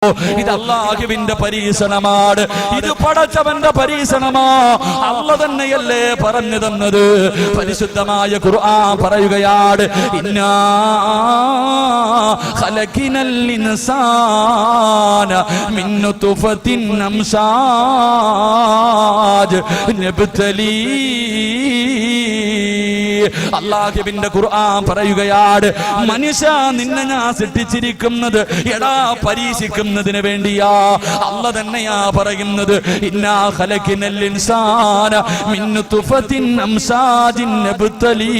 ഇത് അല്ലാഹുവിന്റെ പരീക്ഷണമാണ്. ഇത് പടച്ചവന്റെ പരീക്ഷണമാ. അല്ലാഹു തന്നെയല്ലേ പറഞ്ഞു തന്നത്. പരിശുദ്ധമായ ഖുർആൻ പറയുകയാണ്, ഇന്നാ ഖലഖിനൽ ഇൻസാന മിൻ നുത്ഫത്തിൻ അംശാജ് നബ്തലീ. അല്ലാഹുവിന്റെ ഖുർആൻ പറയുകയാണ്, മനുഷ്യ നിന്നെ ഞാൻ സൃഷ്ടിച്ചിരിക്കുന്നത് എടാ പരീക്ഷിക്കുന്നതിന് വേണ്ടിയാ. അല്ലാഹു തന്നെയാ പറയുന്നത്, ഇന്നാ ഖലഖിനൽ ഇൻസാന മിൻ നുത്ഫത്തിൻ അംശാജിൻ നബ്തലീ.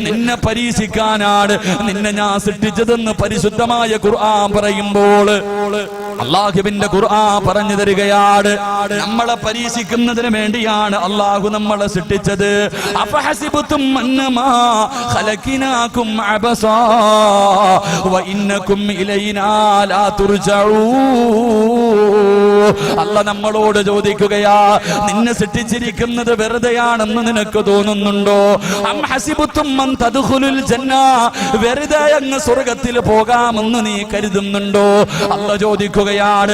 നിന്നെ പരീക്ഷിക്കാനാണ് നിന്നെ ഞാൻ സൃഷ്ടിച്ചതെന്ന് പരിശുദ്ധമായ ഖുർആൻ പറയുമ്പോൾ അല്ലാഹുവിന്റെ ഖുർആൻ പറഞ്ഞു തരികയാണ്, നമ്മളെ പരീക്ഷിക്കുന്നതിന് വേണ്ടിയാണ് അല്ലാഹു നമ്മളെ സൃഷ്ടിച്ചത്. അഫഹസിബതും അന്നമാ ഖലഖനാകും അബസാ വ ഇന്നകും ഇലൈനാ ലാ തുർജഊൻ. അല്ലാഹു നമ്മളോട് ചോദിക്കുകയാ, നിന്നെ സൃഷ്ടിച്ചിരിക്കുന്നത് വെറുതെയാണെന്ന് നിനക്ക് തോന്നുന്നുണ്ടോ? അം ഹസിബതും അൻ തദ്ഖുലുൽ ജന്ന, വെറുതെ അങ്ങ് സ്വർഗ്ഗത്തിൽ പോകാമെന്ന് നീ കരുതുന്നുണ്ടോ? അല്ലാഹു ചോദിക്കുകയാണ്,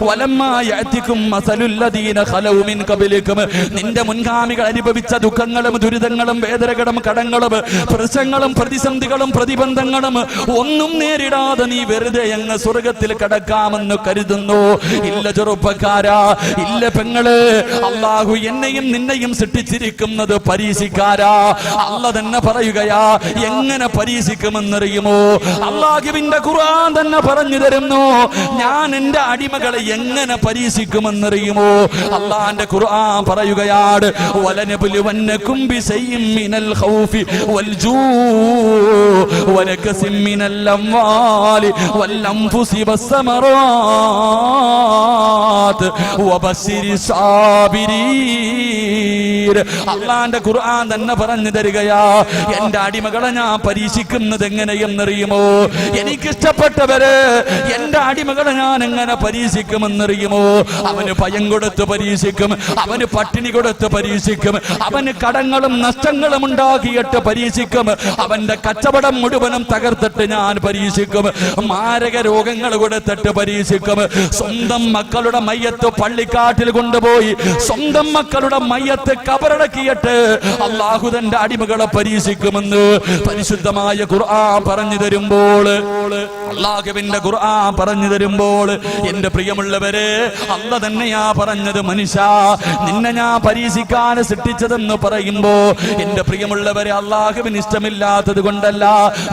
വലമ്മാ യഅതികും മസലുൽ ലദീന ഖലൗ മിൻ ഖബലികും, നിന്റെ മുൻഗാമികൾ അനുഭവിച്ച ദുഃഖങ്ങളും ദുരിതങ്ങളും വേദനകളും കടങ്ങളും പ്രശ്നങ്ങളും പ്രതിസന്ധികളും പ്രതിബന്ധങ്ങളും ഒന്നും നേരിടാതെ നീ വെറുതെ അങ്ങ് സ്വർഗ്ഗത്തിൽ കടക്കാമെന്ന് കരുതുന്നു? ഇല്ല ചെറുപ്പക്കാരാ, ഇല്ല പെങ്ങള്, അല്ലാഹു എന്നെയും നിന്നെയും സൃഷ്ടിച്ചിരിക്കുന്നത് പരീക്ഷിക്കാരാ. അല്ലാഹു തന്നെ പറയുകയാ, എങ്ങനെ പരീക്ഷിക്കുമെന്നറിയുമോ? അല്ലാഹുവിന്റെ ഖുർആൻ തന്നെ പറഞ്ഞു തരുന്നു, ഞാൻ എന്റെ അടിമകളെ എങ്ങനെ പരീക്ഷിക്കുമെന്നറിയുമോ? അല്ലാഹുവിന്റെ ഖുർആൻ പറയുകയാണ്, വലനബ്ലുവന്നകും ബിശൈഇൻ മിനൽ ഖൗഫി വൽ ജൂഇ വനകസിൻ മിനൽ അംവാലി വൽ അൻഫുസി വസ്സമറാത്ത് വബശ്ശിരിസ് സാബിരീൻ. അല്ലാഹുവിന്റെ ഖുർആൻ തന്നെ പറഞ്ഞു തരികയാ, എന്റെ അടിമകളെ ഞാൻ പരീക്ഷിക്കുന്നത് എങ്ങനെയെന്നറിയുമോ? എനിക്കിഷ്ടപ്പെട്ടവര് എന്റെ അടിമകളെ ഞാൻ എങ്ങനെ പരീക്ഷിക്കുമെന്നറിയുമോ? അവന് ഭയം കൊടുത്ത് പരീക്ഷിക്കും, അവന് പട്ടിണി കൊടുത്ത് പരീക്ഷിക്കും, അവന് കടങ്ങളും നഷ്ടങ്ങളും ഉണ്ടാക്കിയിട്ട് പരീക്ഷിക്കും, അവന്റെ കച്ചവടം മുഴുവനും തകർത്തിട്ട് ഞാൻ പരീക്ഷിക്കും, മാരക രോഗങ്ങൾ കൊടുത്തിട്ട് പരീക്ഷിക്കും, സ്വന്തം മക്കളുടെ മയ്യത്ത് പള്ളിക്കാട്ടിൽ കൊണ്ടുപോയി സ്വന്തം മക്കളുടെ മയ്യത്ത് കബറടക്കിയിട്ട് അല്ലാഹു തന്റെ അടിമകളെ പരീക്ഷിക്കുമെന്ന് പരിശുദ്ധമായ ഖുർആൻ പറഞ്ഞു തരുമ്പോൾ, അല്ലാഹുവിന്റെ ഖുർആൻ പറഞ്ഞു തരുമ്പോൾ, എന്റെ പ്രിയമുള്ളവരെ, അല്ലാഹു തന്നെയാ പറഞ്ഞത്, മനുഷ്യ നിന്നെ ഞാൻ പരീക്ഷിക്കാൻ സൃഷ്ടിച്ചതെന്ന് പറയുമ്പോ എന്റെ പ്രിയമുള്ളവരെ, അല്ലാഹുവിന് ഇഷ്ടമില്ലാത്തത് കൊണ്ടല്ല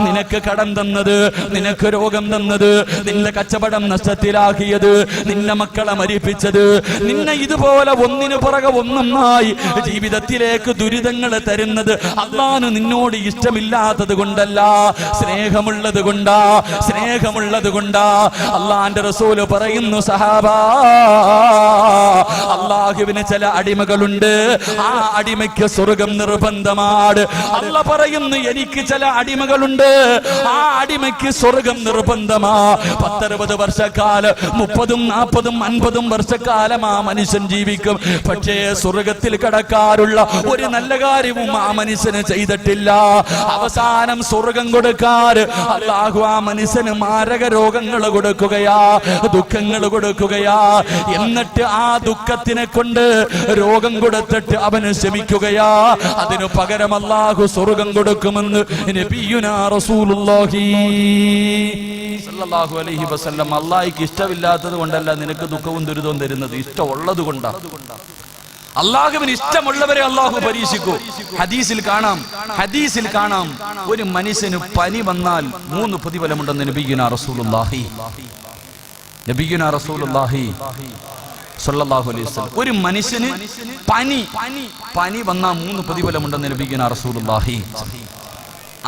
നിനക്ക് കടം തന്നത്, നിനക്ക് രോഗം തന്നത്, നിന്റെ കച്ചവടം നഷ്ടത്തിലാക്കിയത്, നിന്നെ മക്കളെ മരിപ്പിച്ചത്, നിന്നെ ഇതുപോലെ ഒന്നിനു പുറകെ ഒന്നൊന്നായി ജീവിതത്തിലേക്ക് ദുരിതങ്ങൾ തരുന്നത് അല്ലാഹു നിന്നോട് ഇഷ്ടമില്ലാത്തത് കൊണ്ടല്ല, സ്നേഹമുള്ളത് കൊണ്ടാ, സ്നേഹമുള്ളത് കൊണ്ടാ. അല്ലാഹുവിന്റെ റസൂൽ പറയുന്നു, സഹാബാ, അല്ലാഹുവിന് ചില അടിമകളുണ്ട്, ആ അടിമയ്ക്ക് സ്വർഗ്ഗം നിർബന്ധമാണ്. അല്ലാഹു പറയുന്നു, എനിക്ക് ചില അടിമകളുണ്ട്, ആ അടിമയ്ക്ക് സ്വർഗ്ഗം നിർബന്ധമാ. 10-60 വർഷക്കാലം, 30, 40, 50 വർഷക്കാലം ആ മനുഷ്യൻ ജീവിക്കും. പക്ഷേ സ്വർഗ്ഗത്തിൽ കടക്കാറുള്ള ഒരു നല്ല കാര്യവും ആ മനുഷ്യന് ചെയ്തിട്ടില്ല. അവസാനം സ്വർഗ്ഗം കൊടുക്കാൻ അല്ലാഹു ആ മനുഷ്യന് മാരക രോഗങ്ങൾ കൊടുക്കുകയാ, ദുഃഖങ്ങൾ കൊടുക്കുകയാ. എന്നിട്ട് ആ ദുഃഖത്തിനെ കൊണ്ട് രോഗം കൊടുത്തിട്ട് അവന് ശമിക്കുകയാ. അതിനു പകരം അല്ലാഹു സ്വർഗ്ഗം കൊടുക്കുമെന്ന് നബിയുനാ റസൂലുള്ളാഹി സല്ലല്ലാഹു അലൈഹി വസല്ലം. അല്ലാഹുവിന് ഇഷ്ടമില്ലാത്തത് കൊണ്ടല്ല നിനക്ക് ദുഃഖവും ദുരിതവും തരുന്നത്, ഇഷ്ടമുള്ളത് കൊണ്ടാണ്. അല്ലാഹുവിന് ഇഷ്ടമുള്ളവരെ അല്ലാഹു പരീക്ഷിക്കൂ. ഹദീസിൽ കാണാം ഒരു മനുഷ്യന് പനി വന്നാൽ 3 പ്രതിഫലമുണ്ടെന്ന് നബിയുനാ റസൂലുള്ളാഹി സല്ലല്ലാഹു അലൈഹി വസല്ലം. ഒരു മനുഷ്യന് പനി വന്നാൽ 3 പ്രതിഫലമുണ്ടെന്ന് നബിയുനാ റസൂലുള്ളാഹി.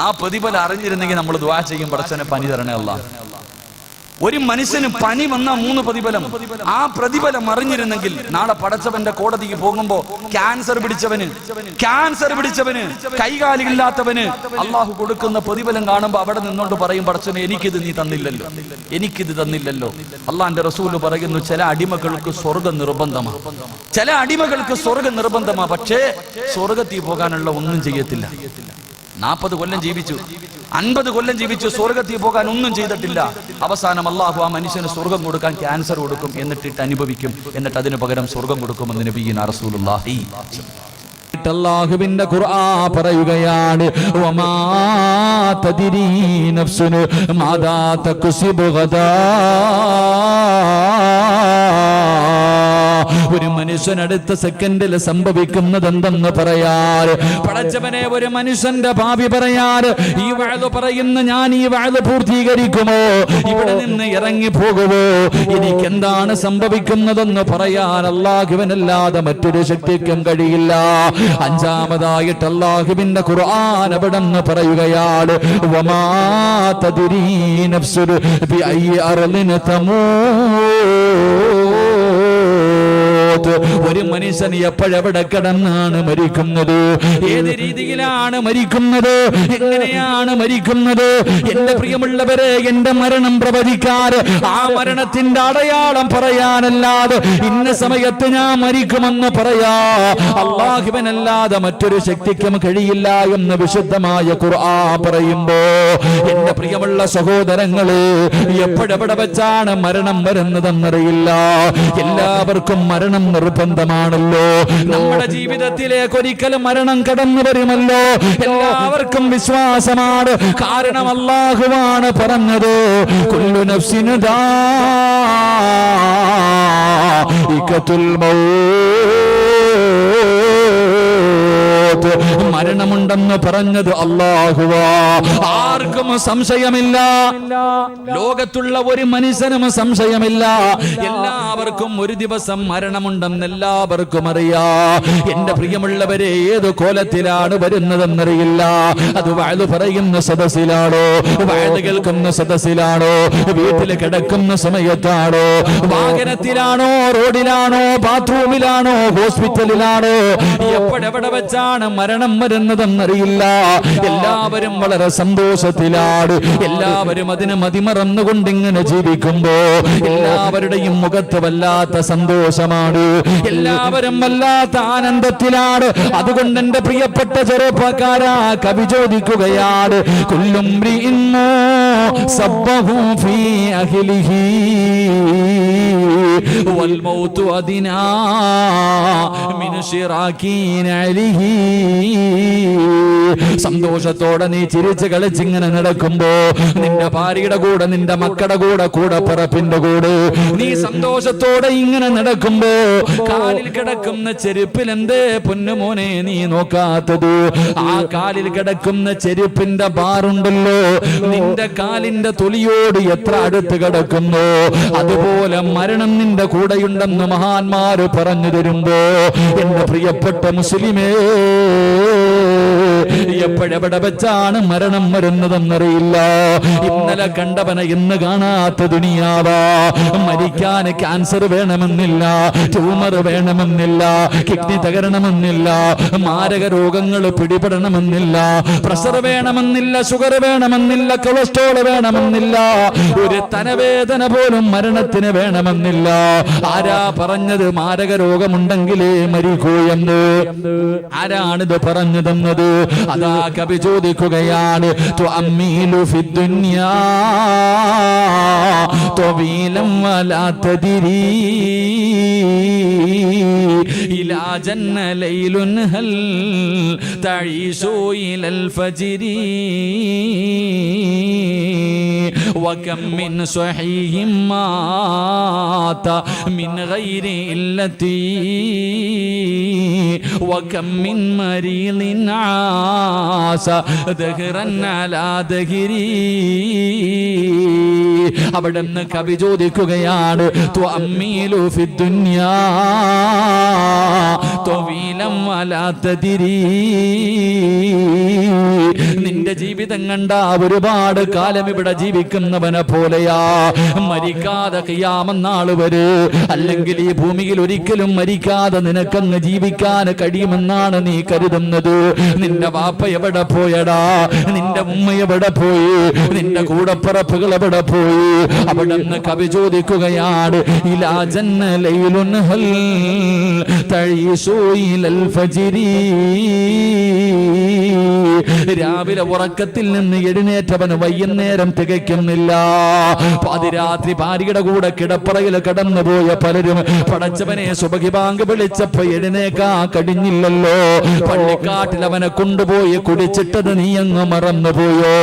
ആ പ്രതിഫലം അറിഞ്ഞിരുന്നെങ്കിൽ നമ്മൾ ദുആ ചെയ്യും, പടച്ചവനെ പനി തരണേ അല്ലാഹ്. ഒരു മനുഷ്യന് പനി വന്ന 3 പ്രതിഫലം, ആ പ്രതിഫലം അറിഞ്ഞിരുന്നെങ്കിൽ നാളെ പടച്ചവന്റെ കോടതിക്ക് പോകുമ്പോ ക്യാൻസർ പിടിച്ചവന് കൈകാലില്ലാത്തവന് അള്ളാഹു കൊടുക്കുന്ന പ്രതിഫലം കാണുമ്പോ അവിടെ നിന്നോണ്ട് പറയും, പടച്ചവനെ എനിക്കിത് നീ തന്നില്ലല്ലോ, എനിക്കിത് തന്നില്ലല്ലോ. അള്ളാന്റെ റസൂല് പറയുന്നു, ചില അടിമകൾക്ക് സ്വർഗ്ഗം നിർബന്ധമാ, പക്ഷേ സ്വർഗ്ഗത്തിൽ പോകാനുള്ള ഒന്നും ചെയ്യത്തില്ല. 40 കൊല്ലം ജീവിച്ചു, 50 കൊല്ലം ജീവിച്ച് സ്വർഗത്തിൽ പോകാൻ ഒന്നും ചെയ്തിട്ടില്ല. അവസാനം അള്ളാഹു ആ മനുഷ്യന് സ്വർഗം കൊടുക്കാൻ ക്യാൻസർ കൊടുക്കും, എന്നിട്ട് അനുഭവിക്കും, എന്നിട്ട് അതിന് പകരം സ്വർഗം കൊടുക്കുമെന്ന് നബിയുനാ റസൂലുള്ളാഹി. അല്ലാഹുവിന്റെ ഖുർആൻ പറയുകയാണ്, വമാ തദ്രീ നഫ്സുൻ മാദാ തക്സിബു ഗദാ. ഒരു മനുഷ്യൻ അടുത്ത സെക്കൻഡിൽ സംഭവിക്കുന്നത് എന്തെന്ന് പറയാറ് പടച്ചവനെ, ഒരു മനുഷ്യന്റെ ഭാവി പറയാറ് ഈ വഅദ് പറയുന്ന ഞാൻ ഈ വഅദ് പൂർത്തീകരിക്കുമോ, ഇവിടെ നിന്ന് ഇറങ്ങി പോകുമോ, എനിക്ക് എന്താണ് സംഭവിക്കുന്നതെന്ന് പറയാൻ അല്ലാഹുവിനല്ലാതെ മറ്റൊരു ശക്തിക്കും കഴിയില്ല. അഞ്ചാമതായിട്ട് അല്ലാഹുവിന്റെ ഖുർആൻ അവിടെ നിന്ന് പറയുകയാണ്, വമാ തദ്രീ നഫ്സുൻ ബിഅയ്യി അർളിൻ തമൂത്. ഒരു മനുഷ്യൻ എപ്പോഴെവിടെ കിടന്നാണ് മരിക്കുന്നത്, ഏത് രീതിയിലാണ് മരിക്കുന്നത്, എങ്ങനെയാണ് മരിക്കുന്നത്? എന്റെ പ്രിയമുള്ളവരെ, എന്റെ മരണം പ്രവചിക്കാറ് ആ മരണത്തിന്റെ അടയാളം പറയാനല്ലാതെ ഇന്ന സമയത്ത് ഞാൻ മരിക്കുമെന്ന് പറയാ അല്ലാഹുവിനല്ലാതെ മറ്റൊരു ശക്തിക്കും കഴിയില്ല എന്ന് വിശുദ്ധമായ ഖുർആൻ പറയുമ്പോ, എന്റെ പ്രിയമുള്ള സഹോദരങ്ങളെ, എപ്പോഴെവിടെ വെച്ചാണ് മരണം വരുന്നതെന്നറിയില്ല. എല്ലാവർക്കും മരണം നിർബന്ധമാണല്ലോ. നമ്മുടെ ജീവിതത്തിലേക്ക് ഒരിക്കലും മരണം കടന്നു വരുമല്ലോ. എല്ലാവർക്കും വിശ്വാസമാണ്. കാരണം അല്ലാഹുവാണ് പറഞ്ഞത്, കുല്ലു നഫ്സിൻ ദാഇഖത്തുൽ മൗത്ത്. മരണമുണ്ടെന്ന് പറഞ്ഞത് അല്ലാഹുവാ. ആർക്കും സംശയമില്ല, ലോകത്തുള്ള ഒരു മനുഷ്യനും സംശയമില്ല. എല്ലാവർക്കും ഒരു ദിവസം മരണമുണ്ടെന്ന് എല്ലാവർക്കും അറിയാം. എന്റെ പ്രിയമുള്ളവരെ, ഏത് കോലത്തിലാണ് വരുന്നതെന്നറിയില്ല. അത് വഅദ് പറയുന്ന സദസ്സിലാണോ, വഅദ് കേൾക്കുന്ന സദസ്സിലാണോ, വീട്ടിൽ കിടക്കുന്ന സമയത്താണോ, വാഹനത്തിലാണോ, റോഡിലാണോ, ബാത്റൂമിലാണോ, ഹോസ്പിറ്റലിലാണോ, എപ്പോഴെവിടെ വെച്ചാണ് മരണം വരുന്നതെന്നറിയില്ല. എല്ലാവരും വളരെ സന്തോഷത്തിലാണ്. എല്ലാവരും അതിന് മതിമറന്നുകൊണ്ട് ഇങ്ങനെ ജീവിക്കുമ്പോ എല്ലാവരുടെയും മുഖത്ത് വല്ലാത്ത സന്തോഷമാണ്. എല്ലാവരും വല്ലാത്ത ആനന്ദത്തിലാണ്. അതുകൊണ്ട് എന്റെ പ്രിയപ്പെട്ട ചെറുപ്പക്കാരാ, കവി ചോദിക്കുകയാണ്, കുല്ലും സബ്ബഹു ഫീ അഹ്ലിഹി വൽ മൗതു അദിനാ മിൻ ശിറാകീൻ അലിഹി. സന്തോഷത്തോടെ നീ ചിരിച്ച് കളിച്ചിങ്ങനെ നടക്കുമ്പോ നിന്റെ ഭാര്യയുടെ കൂടെ, നിന്റെ മക്കളുടെ കൂടെ, കൂടപ്പിറപ്പിന്റെ കൂടെ നീ സന്തോഷത്തോടെ ഇങ്ങനെ നടക്കുമ്പോ കാലിൽ കിടക്കുന്ന ചെരുപ്പിൽ എന്തേ പൊന്നുമോനെ നീ നോക്കാത്തത്? ആ കാലിൽ കിടക്കുന്ന ചെരുപ്പിന്റെ ബാറുണ്ടല്ലോ, നിന്റെ കാലിന്റെ തൊലിയോട് എത്ര അടുത്ത് കിടക്കുന്നു. അതുപോലെ മരണം നിന്റെ കൂടെയുണ്ടെന്ന് മഹാന്മാര് പറഞ്ഞു തരുമ്പോ എന്റെ പ്രിയപ്പെട്ട മുസ്ലിമേ, എപ്പോഴെവിടെ വെച്ചാണ് മരണം വരുന്നതെന്നറിയില്ല. ഇന്നലെ കണ്ടവനെ ഇന്ന് കാണാത്ത ദുനിയാവാ. മരിക്കാൻ ക്യാൻസർ വേണമെന്നില്ല, ട്യൂമർ വേണമെന്നില്ല, കിഡ്നി തകരണമെന്നില്ല, മാരക രോഗങ്ങൾ പിടിപെടണമെന്നില്ല, പ്രഷർ വേണമെന്നില്ല, ഷുഗർ വേണമെന്നില്ല, കൊളസ്ട്രോൾ വേണമെന്നില്ല, ഒരു തലവേദന പോലും മരണത്തിന് വേണമെന്നില്ല. ആരാ പറഞ്ഞത് മാരക രോഗമുണ്ടെങ്കിലേ മരിക്കൂ എന്ന്? ആരാണിത് പറഞ്ഞു തന്നത്? അതാ കവി ചോദിക്കുകയാണ്, തുഅമ്മീലു ഫിദ്ദുനിയാ തവീലൻ വലാ തദ്രീ ഇലാ ജന്ന ലൈലുൻ ഹൽ തഈശു ഇലൽ ഫജ്രി വകം മിൻ സ്വഹീഹിൻ മാത മിൻ ഗൈരി ഇല്ലതി വകം മിൻ മരീദിൻ ആസ ദഹ്റൻ അലാ ദഹ്രി. അവിടുന്ന് കവി ചോദിക്കുകയാണ്, തുഅമ്മീലു ഫിദ്ദുനിയാ തവീലൻ വലാ തദ്രീ. നിന്റെ ജീവിതം കണ്ട ഒരുപാട് കാലം ഇവിടെ ജീവിക്കുന്നവനെ പോലെയാ. മരിക്കാതെ ഖിയാമത്ത് നാൾ വരെ, അല്ലെങ്കിൽ ഈ ഭൂമിയിൽ ഒരിക്കലും മരിക്കാതെ നിനക്കങ്ങ് ജീവിക്കാൻ കഴിയുമെന്നാണ് നീ കരുതുന്നത്? നിന്റെ വാപ്പ എവിടെ പോയടാ? നിന്റെ ഉമ്മ എവിടെ പോയി? നിന്റെ കൂടപ്പിറപ്പുകൾ എവിടെ പോയി? അവിടെ നിന്ന് കവി ചോദിക്കുകയാണ്, ഇലാ ജന്ന ലൈലുൻ ഹൽ തഈശു ഇലൽ ഫജ്രി രാവിലെ ഉറക്കത്തിൽ നിന്ന് എഴുന്നേറ്റവന് വൈകുന്നേരം തികയ്ക്കുന്നില്ല. പാതിരാത്രി ഭാര്യയുടെ കൂടെ കിടപ്പറയിൽ കടന്നുപോയ പലരും പടച്ചവനെ സുബഹി ബാങ്ക് വിളിച്ചപ്പോ എഴുന്നേക്കാ കഴിഞ്ഞില്ലല്ലോ, പള്ളിക്കാട്ടിൽ അവനെ കൊണ്ടുപോയി കുടിച്ചിട്ടത് നീ അങ്ങ് മറന്നുപോയോ?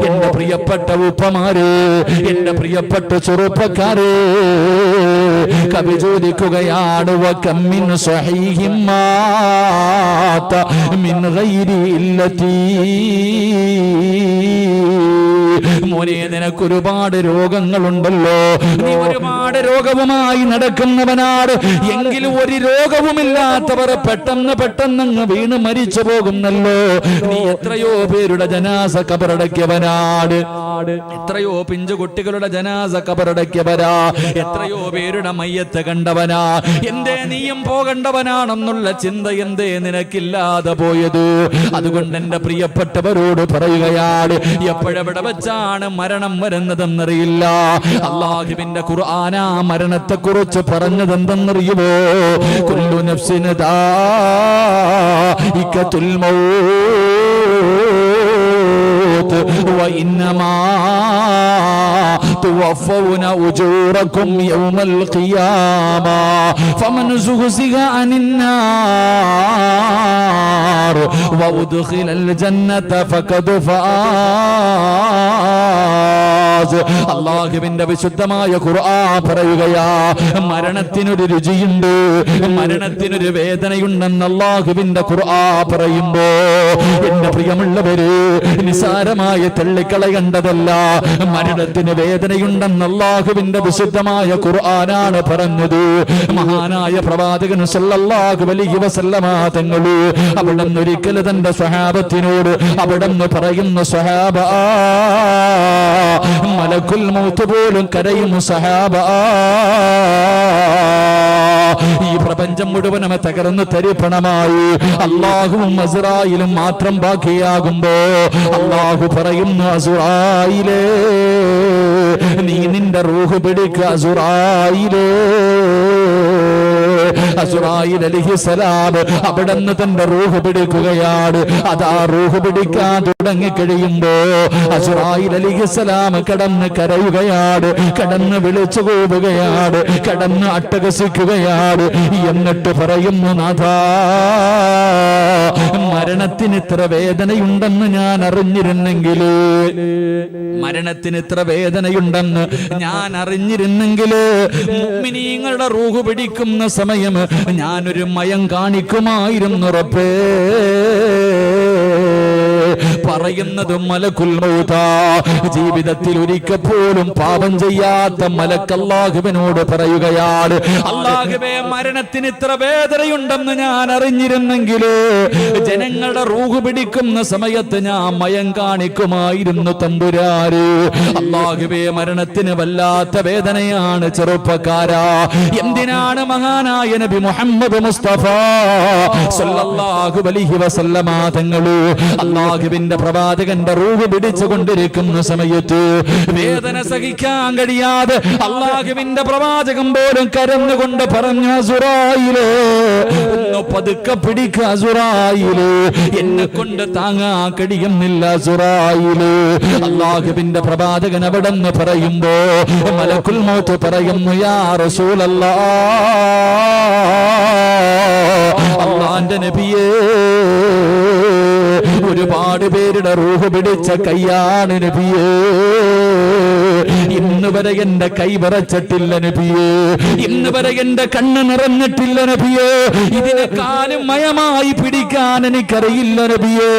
എന്റെ പ്രിയപ്പെട്ട ഉപ്പമാരെ, എന്റെ പ്രിയപ്പെട്ട ചെറുപ്പക്കാരെ, കവി ചോദിക്കുകയാണ് വകമ്മിൻ സ്വഹീഹിൻ മാത മിൻ ഗൈരി ഇല്ലതി. മോനെ, നിനക്ക് ഒരുപാട് രോഗങ്ങളുണ്ടല്ലോ, നീ ഒരുപാട് രോഗവുമായി നടക്കുന്നവനാണ്. എങ്കിലും ഒരു രോഗവുമില്ലാത്തവർ പെട്ടെന്ന് വീണ് മരിച്ചു പോകുന്നല്ലോ. നീ എത്രയോ പേരുടെ ജനാസ കബറടക്കിയവനാണ്, എത്രയോ പിഞ്ചു കുട്ടികളുടെ ജനാസ കബറടക്കിയവരാ, എത്രയോ പേരുടെ മയ്യത്ത് കണ്ടവനാ. എന്തേ നീയും പോകേണ്ടവനാണെന്നുള്ള ചിന്ത എന്തേ നിനക്കില്ലാതെ പോയത്? അതുകൊണ്ട് എന്റെ പ്രിയപ്പെട്ടവരോട് പറയുകയാണ്, എപ്പോഴെവിടെ വെച്ചാണ് മരണം വരുന്നതെന്നറിയില്ല. അല്ലാഹുവിന്റെ ഖുർആനാ മരണത്തെ കുറിച്ച് പറഞ്ഞത് എന്തെന്നറിയുമോ? കുല്ലു നഫ്സിൻ ദാഇഖത്തുൽ മൗത്ത് വഇന്നമാ തുവഫൗന ഉജൂറകും യൗമൽ ഖിയാമ ഫമൻ സുഹ്സിഹ അനിൻ നാർ വഉദ്ഖിലൽ ജന്നത ഫഖദ് ഫാസ്. അല്ലാഹുവിന്റെ വിശുദ്ധമായ ഖുർആൻ പറയുകയാ, മരണത്തിനൊരു രുചിയുണ്ട്, മരണത്തിനൊരു വേദനയുണ്ടെന്ന് അല്ലാഹുവിന്റെ ഖുർആൻ പറയുമ്പോ എന്റെ പ്രിയമുള്ളവര്, നിസാരമായ തള്ളിക്കളയേണ്ടതല്ല. മരണത്തിന് വേദനയുണ്ടെന്ന് അല്ലാഹുവിന്റെ വിശുദ്ധമായ ഖുർആനാണ് പറഞ്ഞത്. മഹാനായ പ്രവാചകൻ സല്ലല്ലാഹു അലൈഹി വസല്ലമ തങ്ങൾ അവിടുന്ന് ഒരിക്കൽ തന്റെ സ്വഹാബത്തിനോട് അവിടുന്ന് പറയുന്ന, സ്വഹാബ, മലക്കുൽ മൗത്ത് പോലും കരയുന്നു സഹാബ. ഈ പ്രപഞ്ചം മുഴുവനും തകർന്ന് തരിപ്പണമായി അല്ലാഹുവും അസ്റായിലും മാത്രം ബാക്കിയാകുമ്പോ അല്ലാഹു പറയുന്നു, അസ്റായിലേ, നീ നിന്റെ റൂഹ് പിടിക്കുക. അസ്റായിലേ, അസ്റായിൽ അലൈഹിസ്സലാം അവിടുന്ന് തന്റെ റൂഹ് പിടിക്കുകയാണ്. അതാ റൂഹ് പിടിക്കാൻ തുടങ്ങി കഴിയുമ്പോ അസ്റായിൽ അലൈഹിസ്സലാം കടന്ന് കരയുകയാണ്, കടന്ന് വിളിച്ചു പോവുകയാണ്, കടന്ന് അട്ടഹസിക്കുകയാണ്. എന്നിട്ട് പറയുന്നു, നാഥാ, മരണത്തിന് ഇത്ര വേദനയുണ്ടെന്ന് ഞാൻ അറിഞ്ഞിരുന്നെങ്കിൽ, മരണത്തിന് ഇത്ര വേദനയുണ്ടെന്ന് ഞാൻ അറിഞ്ഞിരുന്നെങ്കിൽ മുഅ്മിനീങ്ങളുടെ റൂഹ് പിടിക്കുന്ന സമയം ഞാനൊരു മയം കാണിക്കുമായിരുന്നു റബ്ബേ. പറയുന്നത് മലക്കുൽ മൗതാ, ജീവിതത്തിൽ ഒരിക്കൽ പോലും പാപം ചെയ്യാത്ത മലക്ക് അല്ലാഹുവിനോട് പറയുകയാണ്, അല്ലാഹുവേ, മരണത്തിന് ഇത്ര വേദനയുണ്ടെന്ന് ഞാൻ അറിഞ്ഞിരുന്നെങ്കിൽ ജനങ്ങളുടെ റൂഹ് പിടിക്കുന്ന സമയത്ത് ഞാൻ മയം കാണിക്കുമായിരുന്നു തമ്പുരാര്. അല്ലാഹുവേ, മരണത്തിന് വല്ലാത്ത വേദനയാണ് ചെറുപ്പക്കാരാ. എന്തിനാണ് മഹാനായ നബി മുഹമ്മദ് മുസ്തഫ സല്ലല്ലാഹു അലൈഹി വസല്ലമ തങ്ങള് അല്ലാഹുവിന്റെ പ്രവാചകന്റെ റൂഹ് പിടിച്ചുകൊണ്ടിരിക്കുന്ന സമയത്ത് വേദന സഹിക്കാൻ കഴിയാതെ അല്ലാഹുവിന്റെ പ്രവാചകൻ പോലും കരഞ്ഞുകൊണ്ട് പറഞ്ഞു, അസ്റായിലേ, ഒന്ന് പതുക്കെ പിടിക്കുക അസ്റായിലേ, എന്നെ കൊണ്ട് താങ്ങാൻ കഴിയുന്നില്ല അസ്റായിലേ. അല്ലാഹുവിന്റെ പ്രവാചകൻ അവിടെ നിന്ന് പറയുമ്പോ മലക്കുൽ മൗത്ത് പറയുന്നു, യാ റസൂലല്ലാഹ്, അല്ലാഹുവിന്റെ നബിയേ, ഒരുപാട് പേരുടെ റൂഹ് പിടിച്ച കയ്യാണ് നബിയേ, ഇന്ന് വരെ എന്റെ കൈ വിറച്ചിട്ടില്ല നബിയേ, ഇന്ന് വരെ എന്റെ കണ്ണ് നിറഞ്ഞിട്ടില്ല നബിയേ, ഇതിനെക്കാളും മയമായി പിടിക്കാൻ എനിക്കറിയില്ല നബിയേ.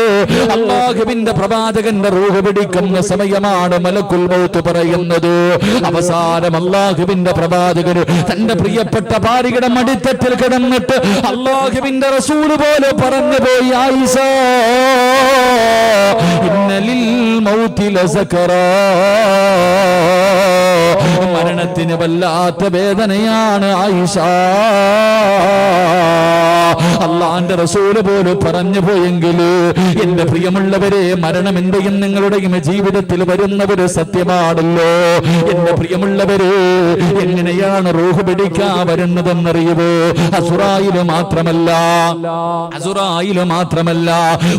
അല്ലാഹുവിന്റെ പ്രവാചകന്റെ റൂഹ് പിടിക്കുന്ന സമയമാണ് മലക്കുൽ മൗത്ത് പറയുന്നത്. അവസാനം അല്ലാഹുവിന്റെ പ്രവാചകന് തന്റെ പ്രിയപ്പെട്ട ഭാര്യയുടെ മടിത്തട്ടിൽ കിടന്നിട്ട് അല്ലാഹുവിന്റെ റസൂൽ പോലെ പറഞ്ഞു പോയി, ആയിഷ, ഇന്നലിൽ മൗതി ലസകറാ, മരണത്തിന് വല്ലാത്ത വേദനയാണ് ആയിഷ. അള്ളാന്റെ റസൂല് പോലും പറഞ്ഞു പോയെങ്കിൽ എന്റെ പ്രിയമുള്ളവരെ, മരണം എന്റെയും നിങ്ങളുടെയും ജീവിതത്തിൽ വരുന്ന ഒരു സത്യമാണല്ലോ. എന്റെ പ്രിയമുള്ളവരെ, എങ്ങനെയാണ് റൂഹ് പിടിക്കാൻ വരുന്നതെന്നറിയുമോ? അസുറായില് മാത്രമല്ല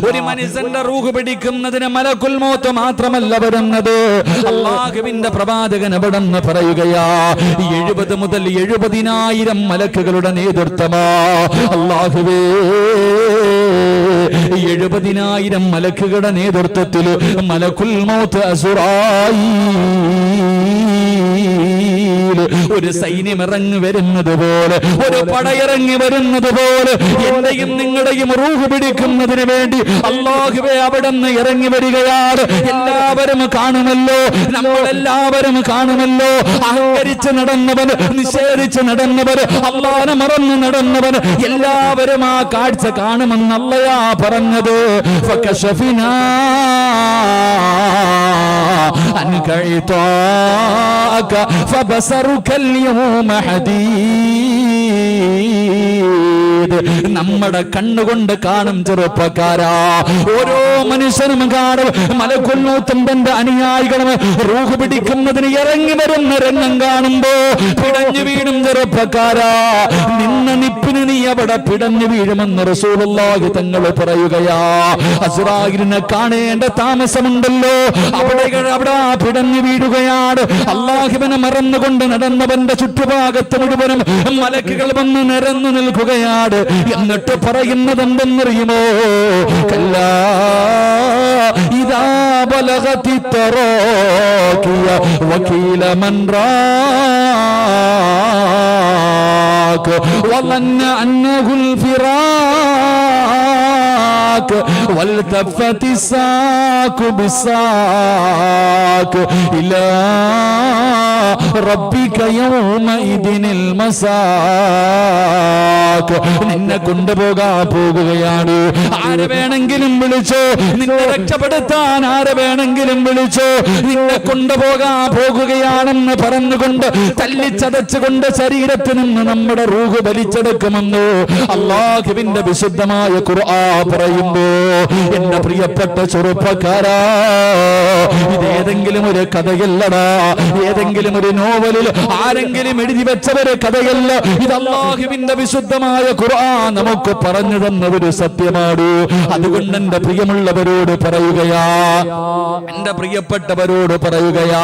ഒരു മനുഷ്യന്റെ റൂഹ് പിടിക്കുന്നതിന് മലക്കുൽ മൗത്ത് മാത്രമല്ല വരുന്നത്. അല്ലാഹുവിന്റെ പ്രവാചകൻ അവിടെന്ന് പറയുകയാ, 70 മുതൽ 70,000 മലക്കുകളുടെ നേതൃത്വമാ. അല്ലാഹുവേ, 70,000 മലക്കുകളുടെ നേതൃത്വത്തിൽ മലക്കുൽ മൗത്ത് അസുറായീൽ ഒരു സൈന്യം ഇറങ്ങി വരുന്നത് പോലെ, ഒരു പടയിറങ്ങി വരുന്നത് പോലെ എന്റെയും നിങ്ങളുടെയും റൂഹ് പിടിക്കുന്നതിന് വേണ്ടി അല്ലാഹുവേ അവിടുന്ന് ഇറങ്ങി വരികയാണ്. എല്ലാവരും കാണുമല്ലോ, നമ്മളെല്ലാവരും കാണുമല്ലോ. അഹങ്കരിച്ച് നടന്നവൻ, നിഷേധിച്ച് നടന്നവൻ, അല്ലാഹുവിനെ മറന്നു നടന്നവൻ, എല്ലാവരും ആ കാഴ്ച കാണുമെന്ന് അല്ലയാ പറഞ്ഞത്. ഫകശഫിനാ അൻക ഇതാക ഫബസറുക അൽയൗമ ഹദീദ്. നമ്മുടെ കണ്ണുകൊണ്ട് കാണും ചെറുപ്പക്കാരാ, ഓരോ മനുഷ്യനും കാണും. മലക്കുൽ മൗത്ത് തന്റെ അനുയായികളും റൂഹ് പിടിക്കുന്നതിന് ഇറങ്ങി വരുന്ന രംഗം കാണുമ്പോ പിടഞ്ഞു വീഴും ചെറുപ്പക്കാരാ. നിന്ന നിപ്പിന് നീ അവിടെ പിടഞ്ഞു വീഴുമെന്ന് റസൂലുള്ളാഹി തങ്ങൾ പറയുകയാ. അസ്റായിലിനെ കാണേണ്ട താമസമുണ്ടല്ലോ, അവിടെ പിടഞ്ഞു വീഴുകയാണ്. അല്ലാഹുവിനെ മറന്നുകൊണ്ട് നടന്നവന്റെ ചുറ്റുഭാഗത്ത് മുഴുവനും മലക്കുകൾ വന്ന് നിരന്നു നിൽക്കുകയാണ്. എന്നിട്ട് പറയുന്നത് എന്തെന്നറിയുമോ? കല്ലാ ഇദാ ബലഗതി തറാഖിയ വകീല മൻ റാഖ വظن أنه الفراق والتفت الساق بالساق إلى ربك يومئذ المساق. നിന്നെ പോകുകയാണ്. ആരെ വേണമെങ്കിലും വിളിച്ചോ, നിന്നെ രക്ഷപ്പെടുത്താൻ ആരെ വേണമെങ്കിലും വിളിച്ചോ, നിന്നെ പോകുകയാണെന്ന് പറഞ്ഞുകൊണ്ട് തല്ലിച്ചതച്ചുകൊണ്ട് ശരീരത്തിൽ നിന്ന് നമ്മുടെ റൂഹ് വലിച്ചെടുക്കുമെന്ന് അല്ലാഹുവിന്റെ വിശുദ്ധമായ ഖുർആൻ പറയുമ്പോ, എന്റെ പ്രിയപ്പെട്ട ചെറുപ്പക്കാരാ, ഇതേതെങ്കിലും ഒരു കഥയല്ലടാ, ഏതെങ്കിലും ഒരു നോവലിൽ ആരെങ്കിലും എഴുതി വെച്ചവര് കഥയല്ല. ഇത് അല്ലാഹുവിന്റെ വിശുദ്ധമായ ഖുർആൻ നമുക്ക് പറഞ്ഞു തന്ന ഒരു സത്യമാണ്. അതുകൊണ്ട് എന്റെ പ്രിയമുള്ളവരോട് പറയുകയാ, എന്റെ പ്രിയപ്പെട്ടവരോട് പറയുകയാ,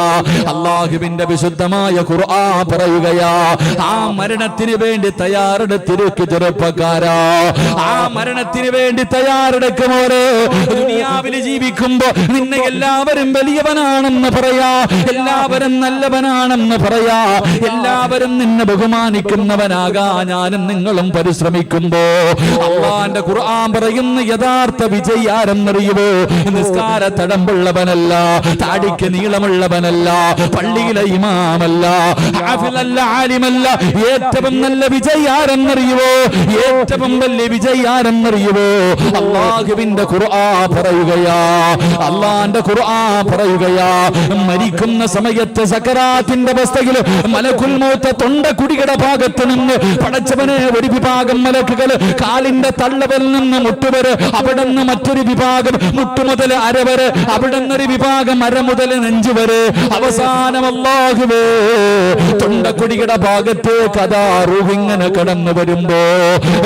അല്ലാഹുവിന്റെ വിശുദ്ധമായ ഖുർആൻ പറയുകയാ, ആ മരണത്തിന് വേണ്ടി തയ്യാറെടുത്തിരിക്കു ചെറുപ്പക്കാരാ, ആ മരണത്തിന് വേണ്ടി തയ്യാറെടുക്കുമോരെ. ദുനിയാവിൽ ജീവിക്കുമ്പോ നിന്നെ എല്ലാവരും വലിയവനാണെന്ന് പറയാ, എല്ലാവരും നല്ലവനാണെന്ന് പറയാ, എല്ലാവരും നിന്നെ ബഹുമാനിക്കുന്നവനാകാ ഞാനും നിങ്ങളും പരിശ്രമിക്കുമ്പോ അല്ലാഹുവിന്റെ ഖുർആൻ പറയുന്ന യഥാർത്ഥ വിജയി ആരെന്നറിയുമോ? നിസ്കാര തടമ്പുള്ളവനല്ല, താടിക്ക് നീളമുള്ളവനല്ല, പള്ളിയിലെ ഇമാമല്ല, ഹാഫിളല്ല, ആലിമല്ല. ഏറ്റവും നല്ല വിജയി ആരെന്നറിയുമോ? ഏറ്റവും വലിയ വിജയി ആരെന്നറിയുമോ? അല്ലാഹുവിന്റെ ഖുർആൻ പറയുകയാ, അല്ലാഹുവിന്റെ ഖുർആൻ പറയുകയാ, മരിക്കുന്ന സമയത്ത് സക്കറാത്തിന്റെ അവസ്ഥയിൽ മലക്കുൽ മൗത്ത് തൊണ്ടക്കുടിയുടെ ഭാഗത്ത് നിന്ന് പടച്ചവനെ ഒരു വിഭാഗം മലക്കുകൾ കാലിന്റെ തള്ളവൽ നിന്ന് മുട്ടുവരെ, അവിടെ നിന്ന് മറ്റൊരു വിഭാഗം മുട്ടുമുതൽ അരവരെ, അവിടെ നിന്നൊരു വിഭാഗം അര മുതൽ നെഞ്ചു വരെ, അവസാനം അല്ലാഹുവേ തൊണ്ടക്കുടിയുടെ ഭാഗത്ത് കഥാ റൂഹ് ഇങ്ങനെ കടന്നു വരുമ്പോ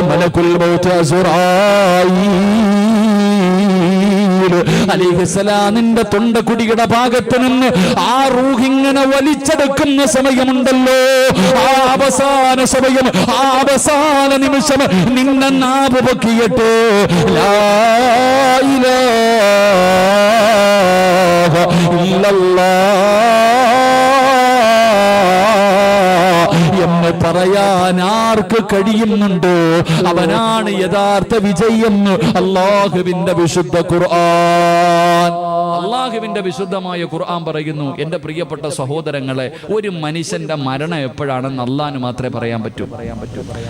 മലക്കുൽ മൗത്ത് അസ്റായീൽ അലൈഹിസ്സലാമിന്റെ തൊണ്ടക്കുടിയുടെ ഭാഗത്ത് നിന്ന് ആ റൂഹ് ഇങ്ങനെ വലിച്ചെടുക്കുന്ന സമയമുണ്ടല്ലോ, ആ അവസാന സമയം, ആ അവസാന നിമിഷം നിന്നെ നാവ് പൊക്കിയിട്ട് ലാ ഇലാഹ ഇല്ലല്ലാഹ് എന്ന് പറയാൻ ആർക്ക് കഴിയുന്നുണ്ട്? അവനാണ് യഥാർത്ഥ വിജയെന്ന് അല്ലാഹുവിന്റെ വിശുദ്ധ ഖുർആൻ അള്ളാഹുവിന്റെ വിശുദ്ധമായ ഖുർആൻ പറയുന്നു, എൻ്റെ പ്രിയപ്പെട്ട സഹോദരങ്ങളെ, ഒരു മനുഷ്യന്റെ മരണം എപ്പോഴാണെന്ന് അള്ളാഹ്ന് മാത്രമേ പറയാൻ പറ്റൂ.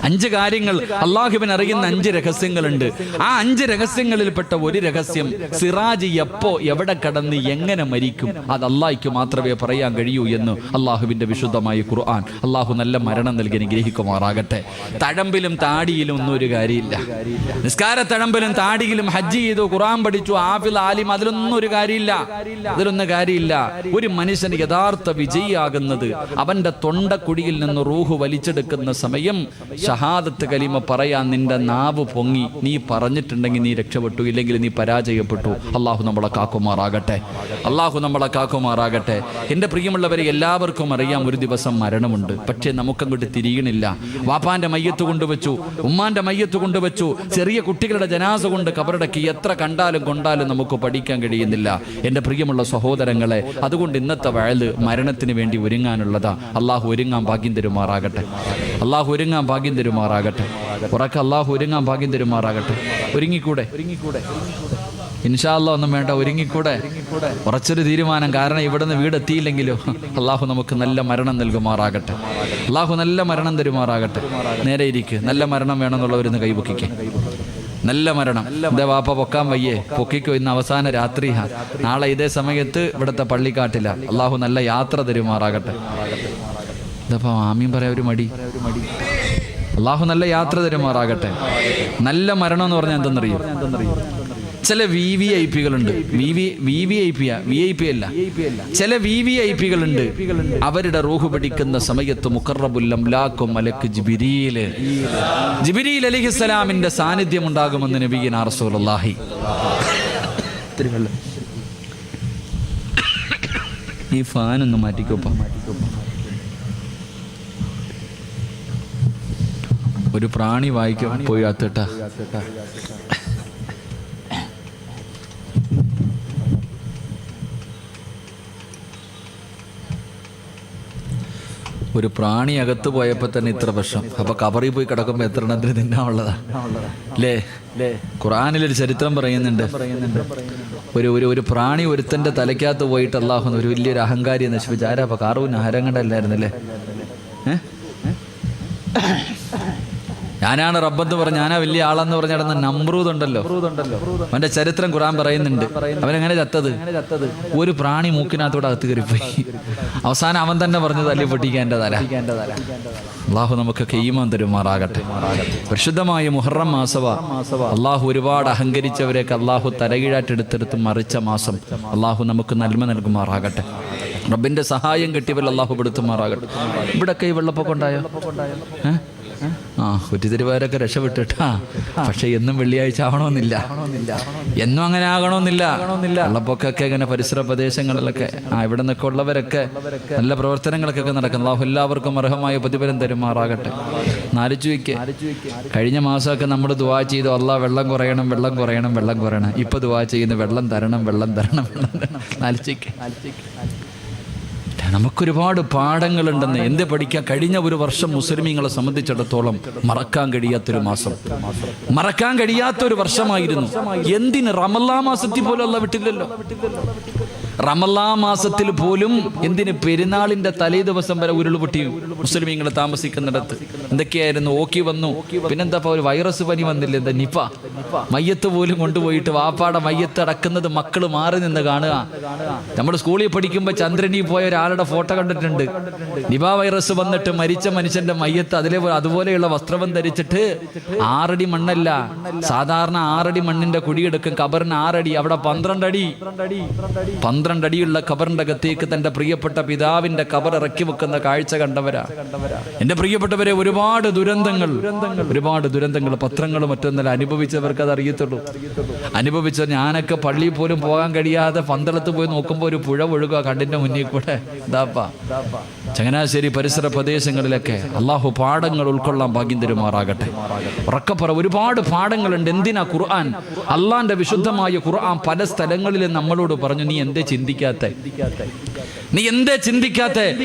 5 കാര്യങ്ങൾ അള്ളാഹുവിന് അറിയുന്ന 5 രഹസ്യങ്ങളുണ്ട്. ആ 5 രഹസ്യങ്ങളിൽപ്പെട്ട ഒരു രഹസ്യം, സിറാജ് എപ്പോ എവിടെ കടന്ന് എങ്ങനെ മരിക്കും, അത് അള്ളാഹ്ക്ക് മാത്രമേ പറയാൻ കഴിയൂ എന്ന് അള്ളാഹുവിന്റെ വിശുദ്ധമായ ഖുർആൻ. അള്ളാഹു നല്ല മരണം നൽകി അനുഗ്രഹിക്കുമാറാകട്ടെ. തഴമ്പിലും താടിയിലും ഒന്നും ഒരു കാര്യമില്ല. നിസ്കാര തഴമ്പിലും താടിയിലും ഹജ്ജ് ചെയ്തു, ഖുർആൻ പഠിച്ചു, ആഫിൽ ആലിം, അതിലൊന്നും ഒരു കാര്യമില്ല. ഒരു മനുഷ്യന് യഥാർത്ഥ വിജയിയാകുന്നത് അവന്റെ തൊണ്ടക്കുടിയിൽ നിന്ന് റൂഹ് വലിച്ചെടുക്കുന്ന സമയം ഷഹാദത്ത് കലിമ പറയാൻ നിന്റെ നാവ് പൊങ്ങി നീ പറഞ്ഞിട്ടുണ്ടെങ്കിൽ നീ രക്ഷപ്പെട്ടു, ഇല്ലെങ്കിൽ നീ പരാജയപ്പെട്ടു. അള്ളാഹു നമ്മളെ കാക്കുമാറാകട്ടെ. അള്ളാഹു നമ്മളെ കാക്കുമാറാകട്ടെ. എൻ്റെ പ്രിയമുള്ളവരെ, എല്ലാവർക്കും അറിയാം ഒരു ദിവസം മരണമുണ്ട്. പക്ഷേ നമുക്കങ്ങോട്ട് തിരിയണില്ല. വാപ്പാന്റെ മയ്യത്ത് കൊണ്ടുവച്ചു, ഉമ്മാന്റെ മയ്യത്ത് കൊണ്ടുവച്ചു, ചെറിയ കുട്ടികളുടെ ജനാസ കൊണ്ട് കബറടക്കി, എത്ര കണ്ടാലും കൊണ്ടാലും നമുക്ക് പഠിക്കാൻ കഴിയുന്നില്ല. എൻ്റെ പ്രിയമുള്ള സഹോദരങ്ങളെ, അതുകൊണ്ട് ഇന്നത്തെ വയല് മരണത്തിന് വേണ്ടി ഒരുങ്ങാനുള്ളതാ. അള്ളാഹു ഒരുങ്ങാൻ ഭാഗ്യം തരുമാറാകട്ടെ. അള്ളാഹു ഒരുങ്ങാൻ ഭാഗ്യം തരുമാറാകട്ടെ. ഉറക്കെ അള്ളാഹു ഒരുങ്ങാൻ ഭാഗ്യം തരുമാറാകട്ടെ. ഒരുങ്ങിക്കൂടെ? ഇൻഷാ അല്ലാഹ് ഒന്നും വേണ്ട, ഒരുങ്ങിക്കൂടെ? ഉറച്ചൊരു തീരുമാനം. കാരണം ഇവിടുന്ന് വീടെത്തിയില്ലെങ്കിലോ അള്ളാഹു നമുക്ക് നല്ല മരണം നൽകുമാറാകട്ടെ. അള്ളാഹു നല്ല മരണം തരുമാറാകട്ടെ. നേരെ ഇരിക്ക്. നല്ല മരണം വേണമെന്നുള്ളവരിന്ന് കൈപൊക്കിക്കേ. നല്ല മരണം. എൻ്റെ വാപ്പ പൊക്കാൻ വയ്യേ, പൊക്കിക്കോ. ഇന്ന് അവസാന രാത്രിയാ, നാളെ ഇതേ സമയത്ത് ഇവിടുത്തെ പള്ളിക്കാട്ടില്ല. അള്ളാഹു നല്ല യാത്ര തരുമാറാകട്ടെ. ഇതപ്പോ ആമീൻ പറയാ ഒരു മടി. അള്ളാഹു നല്ല യാത്ര തരുമാറാകട്ടെ. നല്ല മരണം എന്ന് പറഞ്ഞാൽ എന്തെന്നറിയും? ചില VVIPകളുണ്ട്. VIP അല്ല, ചില VVIPകളുണ്ട്. അവരുടെ റൂഹ് പിടിക്കുന്ന സമയത്ത് മുഖറബുൽ അംലാക്കും മലക്ക് ജിബ്രീൽ അലൈഹിസ്സലാമിന്റെ സാന്നിധ്യം ഉണ്ടാകുമെന്ന് നബിയുനാ റസൂലുള്ളാഹി. ഈ ഫാനൊന്ന് മാറ്റിക്കോപ്പ. ഒരു പ്രാണി വായിക്കാൻ പോയി അത്തട്ടാ. ഒരു പ്രാണി അകത്ത് പോയപ്പോൾ തന്നെ ഇത്ര പ്രശ്നം. അപ്പൊ കബറിൽ പോയി കിടക്കുമ്പോൾ എത്ര എണ്ണത്തിന് തിന്നാനുള്ളതാ അല്ലേ? ഖുർആനിലൊരു ചരിത്രം പറയുന്നുണ്ട്. ഒരു പ്രാണി ഒരുത്തന്റെ തലയ്ക്കകത്ത് പോയിട്ട് അല്ലാഹു ഒരു വലിയൊരു അഹങ്കാരിയെ നശിപ്പിച്ചു. ആരാ? അപ്പൊ കാറൂന് ആരങ്ങണ്ടല്ലായിരുന്നല്ലേ? ഞാനാണ് റബ്ബെന്ന് പറഞ്ഞ്, ഞാനാ വലിയ ആളെന്ന് പറഞ്ഞ് നടന്ന നമ്രൂദ് ഉണ്ടല്ലോ, അവന്റെ ചരിത്രം ഖുർആൻ പറയുന്നുണ്ട്. അവനെങ്ങനെ ചത്തത്? ഒരു പ്രാണി മൂക്കിനകത്തോടെ അകത്ത് കയറിപ്പോയി. അവസാനം അവൻ തന്നെ പറഞ്ഞു തല്ലി പൊട്ടിക്കാൻ എൻ്റെ തല. അള്ളാഹു നമുക്കൊക്കെ ഈമാൻ തരുമാറാകട്ടെ. പരിശുദ്ധമായ മുഹറം മാസവ. അള്ളാഹു ഒരുപാട് അഹങ്കരിച്ചവരെയൊക്കെ അള്ളാഹു തലകീഴാറ്റെടുത്തെടുത്ത് മറിച്ച മാസം. അള്ളാഹു നമുക്ക് നന്മ നൽകുമാറാകട്ടെ. റബ്ബിന്റെ സഹായം കിട്ടിയവർ അള്ളാഹു പെടുത്തുമാറാകട്ടെ. ഇവിടൊക്കെ ഈ വെള്ളപ്പൊക്കം ഉണ്ടായോ? കുറ്റിത്തിരിവാരൊക്കെ രക്ഷപ്പെട്ടിട്ടാ. പക്ഷെ എന്നും വെള്ളിയാഴ്ച ആവണമെന്നില്ല, എന്നും അങ്ങനെ ആകണമെന്നില്ല. വെള്ളപ്പൊക്കൊക്കെ ഇങ്ങനെ പരിസര പ്രദേശങ്ങളിലൊക്കെ ഇവിടെ നിന്നൊക്കെ ഉള്ളവരൊക്കെ നല്ല പ്രവർത്തനങ്ങളൊക്കെ നടക്കുന്നു. അല്ലാഹു എല്ലാവർക്കും അർഹമായ പ്രതിഫലം തരുമാറാകട്ടെ. നാലിച്ചു വയ്ക്ക്. കഴിഞ്ഞ മാസമൊക്കെ നമ്മൾ ദുആ ചെയ്തു, അല്ലാഹ് വെള്ളം കുറയണം, വെള്ളം കുറയണം, വെള്ളം കുറയണം. ഇപ്പൊ ദുആ ചെയ്യുന്നു, വെള്ളം തരണം, വെള്ളം തരണം, വെള്ളം തരണം. നാലിച്ചേക്ക്. നമുക്കൊരുപാട് പാഠങ്ങളുണ്ടെന്ന്. എന്ത് പഠിക്കാൻ? കഴിഞ്ഞ ഒരു വർഷം മുസ്ലിമീങ്ങളെ സംബന്ധിച്ചിടത്തോളം മറക്കാൻ കഴിയാത്തൊരു മാസം, മറക്കാൻ കഴിയാത്തൊരു വർഷമായിരുന്നു. എന്തിന്? റമളാൻ മാസത്തിൽ പോലും അല്ലാഹ് വിട്ടില്ലല്ലോ. റമളാൻ മാസത്തിൽ പോലും എന്തിന്? പെരുന്നാളിന്റെ തലേ ദിവസം വരെ ഉരുൾപൊട്ടി മുസ്ലിമീങ്ങൾ താമസിക്കുന്നിടത്ത്. എന്തൊക്കെയായിരുന്നു? ഓക്കി വന്നു. പിന്നെന്താ ഒരു വൈറസ് പനി വന്നില്ല, എന്താ നിപ. മയ്യത്ത് പോലും കൊണ്ടുപോയിട്ട് വാപ്പാടെ മയ്യത്ത് അടക്കുന്നത് മക്കള് മാറി നിന്ന് കാണുക. നമ്മൾ സ്കൂളിൽ പഠിക്കുമ്പോൾ ചന്ദ്രനി പോയ ഒരാളുടെ ഫോട്ടോ കണ്ടിട്ടുണ്ട്. നിപ വൈറസ് വന്നിട്ട് മരിച്ച മനുഷ്യന്റെ മയ്യത്ത് അതുപോലെയുള്ള വസ്ത്രം ധരിച്ചിട്ട് 6 അടി മണ്ണല്ല, സാധാരണ 6 അടി മണ്ണിന്റെ കുഴിയെടുക്കും. കബറിന് 6 അടി, അവിടെ 12 അടി. 12 അടിയുള്ള കബറിന്റെ അകത്തേക്ക് തന്റെ പ്രിയപ്പെട്ട പിതാവിന്റെ കബർ ഇറക്കി വെക്കുന്ന കാഴ്ച കണ്ടവരാ. എന്റെ പ്രിയപ്പെട്ടവരെ, ഒരുപാട് ദുരന്തങ്ങൾ പത്രങ്ങളും മറ്റൊന്നല്ല അനുഭവിച്ചവർക്ക് അത് അറിയത്തുള്ളൂ. അനുഭവിച്ച ഞാനൊക്കെ പള്ളിയിൽ പോലും പോകാൻ കഴിയാതെ പന്തളത്ത് പോയി നോക്കുമ്പോൾ ഒരു പുഴ ഒഴുകുക കണ്ണിന്റെ മുന്നിൽ കൂടെ. ചങ്ങനാശ്ശേരി പരിസര പ്രദേശങ്ങളിലൊക്കെ അള്ളാഹു പാഠങ്ങൾ ഉൾക്കൊള്ളാൻ ഭാഗ്യം തരുമാറാകട്ടെ. ഉറക്കപ്പറ, ഒരുപാട് പാഠങ്ങളുണ്ട്. എന്തിനാ ഖുർആൻ, അള്ളാന്റെ വിശുദ്ധമായ ഖുർആൻ പല സ്ഥലങ്ങളിലും നമ്മളോട് പറഞ്ഞു, നീ എന്തേ ചിന്തിക്കാത്ത? നീ എന്തേ ചിന്തിക്കാത്ത?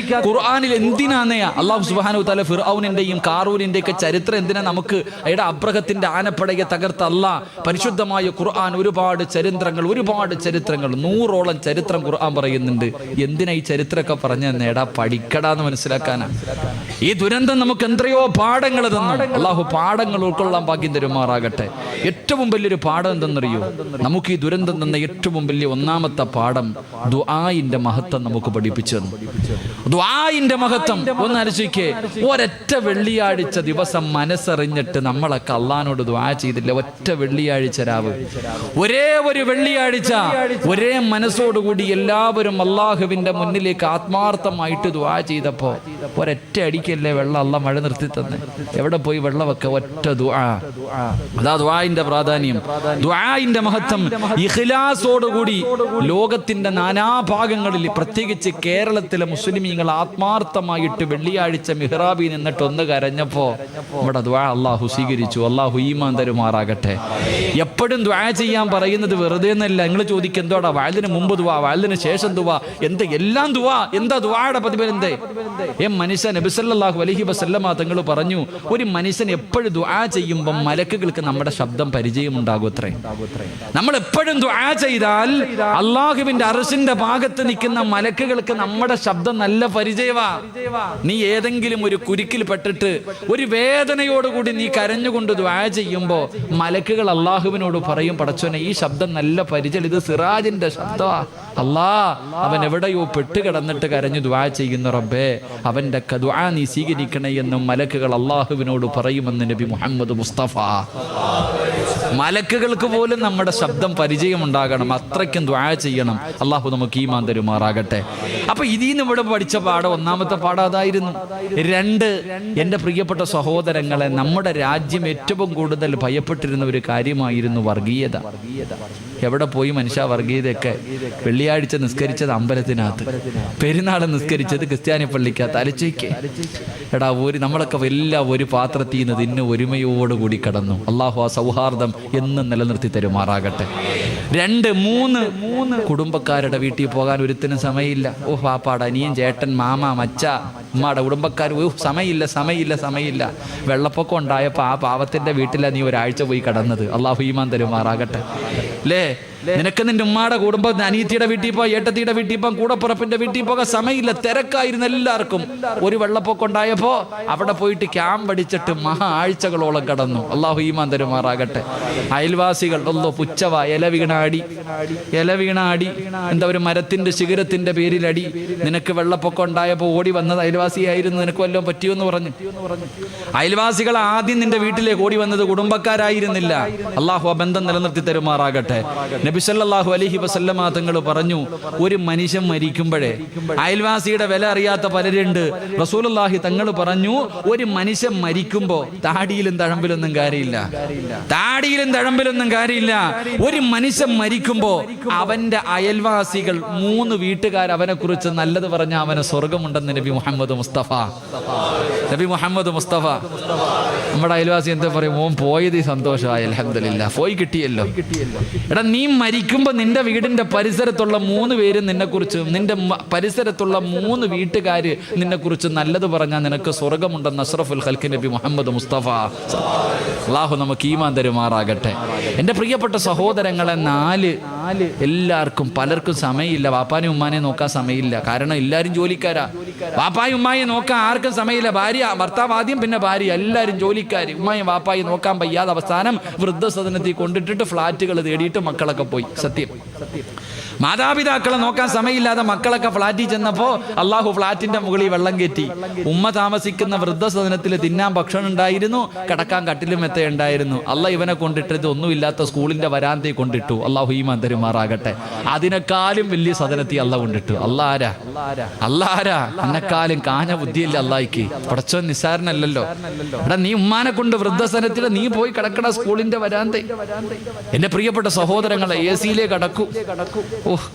ഖുർആനിൽ എന്തിനാന്നേ അല്ലാഹു സുബ്ഹാനഹു വതആല ഫിർഔനിന്റെയും കാറൂനിന്റെയും ഒക്കെ ചരിത്രം എന്തിനാ നമുക്ക്? അയാളുടെ അബ്രഹത്തിന്റെ ആനപ്പടയെ തകർത്ത അല്ലാഹ് പരിശുദ്ധമായ ഖുർആൻ ഒരുപാട് ചരിത്രങ്ങൾ 100ഓളം ചരിത്രം ഖുർആൻ പറയുന്നുണ്ട്. എന്തിനാ ഈ ചരിത്രമൊക്കെ പറഞ്ഞു നേടാ? പഠിക്കടാന്ന് മനസ്സിലാക്കാനാ. ഈ ദുരന്തം നമുക്ക് എത്രയോ പാഠങ്ങൾ തന്നു. അല്ലാഹു പാഠങ്ങൾ ഉൾക്കൊള്ളാൻ ഭാഗ്യം തരുമാറാകട്ടെ. ഏറ്റവും വലിയൊരു പാഠം എന്തെന്നറിയോ? നമുക്ക് ഈ ദുരന്തം തന്ന ഏറ്റവും വലിയ ഒന്നാമത്തെ പാഠം ദുആഇന്റെ മഹത്വം നമുക്ക് പഠിപ്പിച്ചു തന്നു. ദുആഇന്റെ മഹത്വം ഒന്ന് ആലോചിക്കേ. ഒരൊറ്റ വെള്ളിയാഴ്ച ദിവസം മനസ്സറിഞ്ഞിട്ട് നമ്മളൊക്കെ അള്ളാനോട് ദുആ ചെയ്തില്ല. ഒറ്റ വെള്ളിയാഴ്ച രാവ്, ഒരേ ഒരു വെള്ളിയാഴ്ച ഒരേ മനസ്സോടുകൂടി എല്ലാവരും അള്ളാഹുവിന്റെ മുന്നിലേക്ക് ആത്മാർത്ഥമായിട്ട് ദുആ ചെയ്തപ്പോ ഒരൊറ്റ അടിക്കല്ലേ വെള്ളം അള്ളാഹ് മഴ നിർത്തി തന്നെ. എവിടെ പോയി വെള്ളമൊക്കെ? ഒറ്റ ദുആ. അതാ ദുആഇന്റെ പ്രാധാന്യം, ദുആഇന്റെ മഹത്വം. ഇഖ്ലാസോടുകൂടി ലോകത്തിന്റെ നാനാഭാഗങ്ങളിൽ, പ്രത്യേകിച്ച് കേരളത്തിലെ മുസ്ലിമീങ്ങൾ ആത്മാർത്ഥമായിട്ട് വെള്ളിയാഴ്ച മിഹ്റാബിൽ നിന്നിട്ട് ഒന്ന് കരഞ്ഞപ്പോ നമ്മുടെ ദുആ അല്ലാഹു സ്വീകരിച്ചു. അല്ലാഹു ഈമാൻ തരുമാറാകട്ടെ. എപ്പോഴും ദുആ ചെയ്യാൻ പറയുന്നത് വെറുതെ എന്നല്ല. നിങ്ങൾ ചോദിക്കും എന്തോടാ വഅലിന് മുമ്പ് ദുആ, വഅലിന് ശേഷം ദുആ, എന്ത് എല്ലാം ദുആ? എന്താ ദുആയുടെ പ്രതിഫലം? എന്തേ മനുഷ്യൻ നബി സല്ലല്ലാഹു അലൈഹി വസല്ലമ തങ്ങൾ പറഞ്ഞു, ഒരു മനുഷ്യൻ എപ്പോഴും ദുആ ചെയ്യുമ്പോൾ മലക്കുകൾക്ക് നമ്മുടെ ശബ്ദം പരിചയമുണ്ടാകുമത്രേ. നമ്മൾ എപ്പോഴും ദുആ ചെയ്താൽ അള്ളാഹുവിന്റെ അർശിന്റെ ഭാഗത്ത് നിൽക്കുന്ന മലക്കുകൾക്ക് നമ്മുടെ ശബ്ദം നല്ല പരിചയമാ. നീ ഏതെങ്കിലും ഒരു കുരുക്കിൽ പെട്ടിട്ട് ഒരു വേദനയോടുകൂടി നീ കരഞ്ഞുകൊണ്ട് ദുആ ചെയ്യുമ്പോ മലക്കുകൾ അള്ളാഹുവിനോട് പറയും, പടച്ചോനെ ഈ ശബ്ദം നല്ല പരിചയം, ഇത് സിറാജിന്റെ ശബ്ദമാ. അല്ലാ, അവൻ എവിടെയോ പെട്ടുകിടന്നിട്ട് കരഞ്ഞു ദുആ ചെയ്യുന്ന റബ്ബേ, അവന്റെ ദുആ നീ സ്വീകരിക്കണേ എന്നും മലക്കുകൾ അള്ളാഹുവിനോട് പറയുമെന്ന് നബി മുഹമ്മദ് മുസ്തഫ. മലക്കുകൾക്ക് പോലും നമ്മുടെ ശബ്ദം പരിചയമുണ്ടാകണം, അത്രയ്ക്കും ദുആ ചെയ്യണം. അള്ളാഹു നമുക്ക് ഈമാൻ തരുമാറാകട്ടെ. അപ്പൊ ഇതിന്ന് ഇവിടെ പഠിച്ച പാഠം, ഒന്നാമത്തെ പാഠം അതായിരുന്നു. 2, എൻ്റെ പ്രിയപ്പെട്ട സഹോദരങ്ങളെ, നമ്മുടെ രാജ്യം ഏറ്റവും കൂടുതൽ ഭയപ്പെട്ടിരുന്ന ഒരു കാര്യമായിരുന്നു വർഗീയത. എവിടെ പോയി മനുഷ്യ വർഗീയതയൊക്കെ? വെള്ളിയാഴ്ച നിസ്കരിച്ചത് അമ്പലത്തിനകത്ത്, പെരുന്നാൾ നിസ്കരിച്ചത് ക്രിസ്ത്യാനി പള്ളിക്കകത്ത്. അലച്ചയ്ക്ക് എടാ, നമ്മളൊക്കെ എല്ലാം ഒരു പാത്രത്തിൽ നിന്ന് തിന്ന് ഒരുമയോടുകൂടി കടന്നു. അള്ളാഹു ആ സൗഹാർദ്ദം എന്നും നിലനിർത്തി തരുമാറാകട്ടെ. 2, 3 കുടുംബക്കാരുടെ വീട്ടിൽ പോകാൻ ഒരുത്തിനും സമയമില്ല. ഓ പാപ്പാട്, അനിയൻ, ചേട്ടൻ, മാമ, മച്ച, ഉമ്മയുടെ കുടുംബക്കാർ, സമയമില്ല. വെള്ളപ്പൊക്കം ഉണ്ടായപ്പോൾ ആ പാവത്തിന്റെ വീട്ടിലാണ് നീ ഒരാഴ്ച പോയി കടന്നത്. അള്ളാഹു ഈമാൻ തരുമാറാകട്ടെ. അല്ലേ, നിനക്ക് നിന്റെ ഉമ്മയുടെ കുടുംബം, അനിയത്തിയുടെ വീട്ടിൽ പോകാം, ഏട്ടത്തിയുടെ വീട്ടിൽ പോകാം, കൂടപ്പുറപ്പിന്റെ വീട്ടിൽ പോകാൻ സമയമില്ല. തിരക്കായിരുന്നു എല്ലാവർക്കും. ഒരു വെള്ളപ്പൊക്കം ഉണ്ടായപ്പോ അവിടെ പോയിട്ട് ക്യാമ്പ് അടിച്ചിട്ട് ആഴ്ചകളോളം കടന്നു. അള്ളാഹു ഈമാൻ തരുമാറാകട്ടെ. അയൽവാസികൾ പുച്ചവ, ഇല വീണ അടി, എന്താ ഒരു മരത്തിന്റെ ശിഖരത്തിന്റെ പേരിൽ അടി. നിനക്ക് വെള്ളപ്പൊക്കം ഉണ്ടായപ്പോ ഓടി വന്നത് അയൽവാസിയായിരുന്നു, നിനക്ക് വല്ലതും പറ്റിയോന്ന് പറഞ്ഞു. അയൽവാസികൾ ആദ്യം നിന്റെ വീട്ടിലേക്ക് ഓടി വന്നത് കുടുംബക്കാരായിരുന്നില്ല. അള്ളാഹു ആ ബന്ധം നിലനിർത്തി തരുമാറാകട്ടെ. നബി സല്ലല്ലാഹു അലൈഹി വസല്ലമ തങ്ങൾ പറഞ്ഞു, ഒരു മനുഷ്യൻ മരിക്കുമ്പോഴേ അയൽവാസിയുടെ വില അറിയാത്ത പലരുണ്ട്. റസൂലുള്ളാഹി തങ്ങൾ പറഞ്ഞു, ഒരു മനുഷ്യൻ മരിക്കുമ്പോ താടിയിലും തഴമ്പിലൊന്നും കാര്യമില്ല. ഒരു മനുഷ്യൻ മരിക്കുമ്പോ അവന്റെ അയൽവാസികൾ 3 വീട്ടുകാർ അവനെ കുറിച്ച് നല്ലത് പറഞ്ഞ അവന് സ്വർഗമുണ്ടെന്ന് നബി മുഹമ്മദ് മുസ്തഫ. നമ്മുടെ അയൽവാസി എന്താ പറയും? മോൻ പോയത് സന്തോഷമായി, അൽഹംദുലില്ലാ, പോയി കിട്ടിയല്ലോ. എടാ, നീ മരിക്കുമ്പോൾ നിന്റെ വീടിന്റെ പരിസരത്തുള്ള 3 പേര് നിന്നെക്കുറിച്ച്, നിന്റെ പരിസരത്തുള്ള 3 വീട്ടുകാര് നിന്നെക്കുറിച്ച് നല്ലത് പറഞ്ഞാൽ നിനക്ക് സ്വർഗമുണ്ടെന്ന് അഷ്റഫുൽ ഖൽഖ് നബി മുഹമ്മദ് മുസ്തഫ. അല്ലാഹു നമുക്ക് ഈമാൻ തരുമാറാകട്ടെ. എൻ്റെ പ്രിയപ്പെട്ട സഹോദരങ്ങളെ, 4 എല്ലാവർക്കും പലർക്കും സമയമില്ല. വാപ്പാനെയും ഉമ്മാനെ നോക്കാൻ സമയമില്ല. കാരണം എല്ലാവരും ജോലിക്കാരാ. വാപ്പായും ഉമ്മായെ നോക്കാൻ ആർക്കും സമയമില്ല. ഭർത്താവ് ആദ്യം, പിന്നെ ഭാര്യ, എല്ലാവരും ജോലിക്കാര്. ഉമ്മായും വാപ്പായും നോക്കാൻ വയ്യാതെ അവസാനം വൃദ്ധസദനത്തിൽ കൊണ്ടിട്ടിട്ട് ഫ്ലാറ്റുകൾ തേടിയിട്ട് മക്കളൊക്കെ പോയി. സത്യം, മാതാപിതാക്കളെ നോക്കാൻ സമയമില്ലാതെ മക്കളൊക്കെ ഫ്ലാറ്റിൽ ചെന്നപ്പോൾ അള്ളാഹു ഫ്ലാറ്റിന്റെ മുകളിൽ വെള്ളം കയറ്റി. ഉമ്മ താമസിക്കുന്ന വൃദ്ധസദനത്തിൽ തിന്നാൻ ഭക്ഷണം ഉണ്ടായിരുന്നു, കിടക്കാൻ കട്ടിലും മെത്ത ഉണ്ടായിരുന്നു. അള്ളാഹ് ഇവനെ കൊണ്ടിട്ടത് ഒന്നുമില്ലാത്ത സ്കൂളിന്റെ വരാന്തയിൽ കൊണ്ടിട്ടു. അള്ളാഹു ഈമാൻ തരുമാറാകട്ടെ. അതിനേക്കാളും വലിയ സദനത്തിൽ അള്ളാഹ് കൊണ്ടിട്ടു. അള്ളാഹാരാ എന്നെക്കാളും കാഞ്ഞ ബുദ്ധിയില്ല അള്ളാഹിക്ക്. പടച്ചോൻ നിസ്സാരനല്ലല്ലോ. എടാ, നീ ഉമ്മാനെ കൊണ്ട് വൃദ്ധസദനത്തിൽ നീ പോയി കിടക്കണ സ്കൂളിന്റെ വരാന്ത. എന്റെ പ്രിയപ്പെട്ട സഹോദരങ്ങളെ, AC-യിലേ കിടക്കൂ.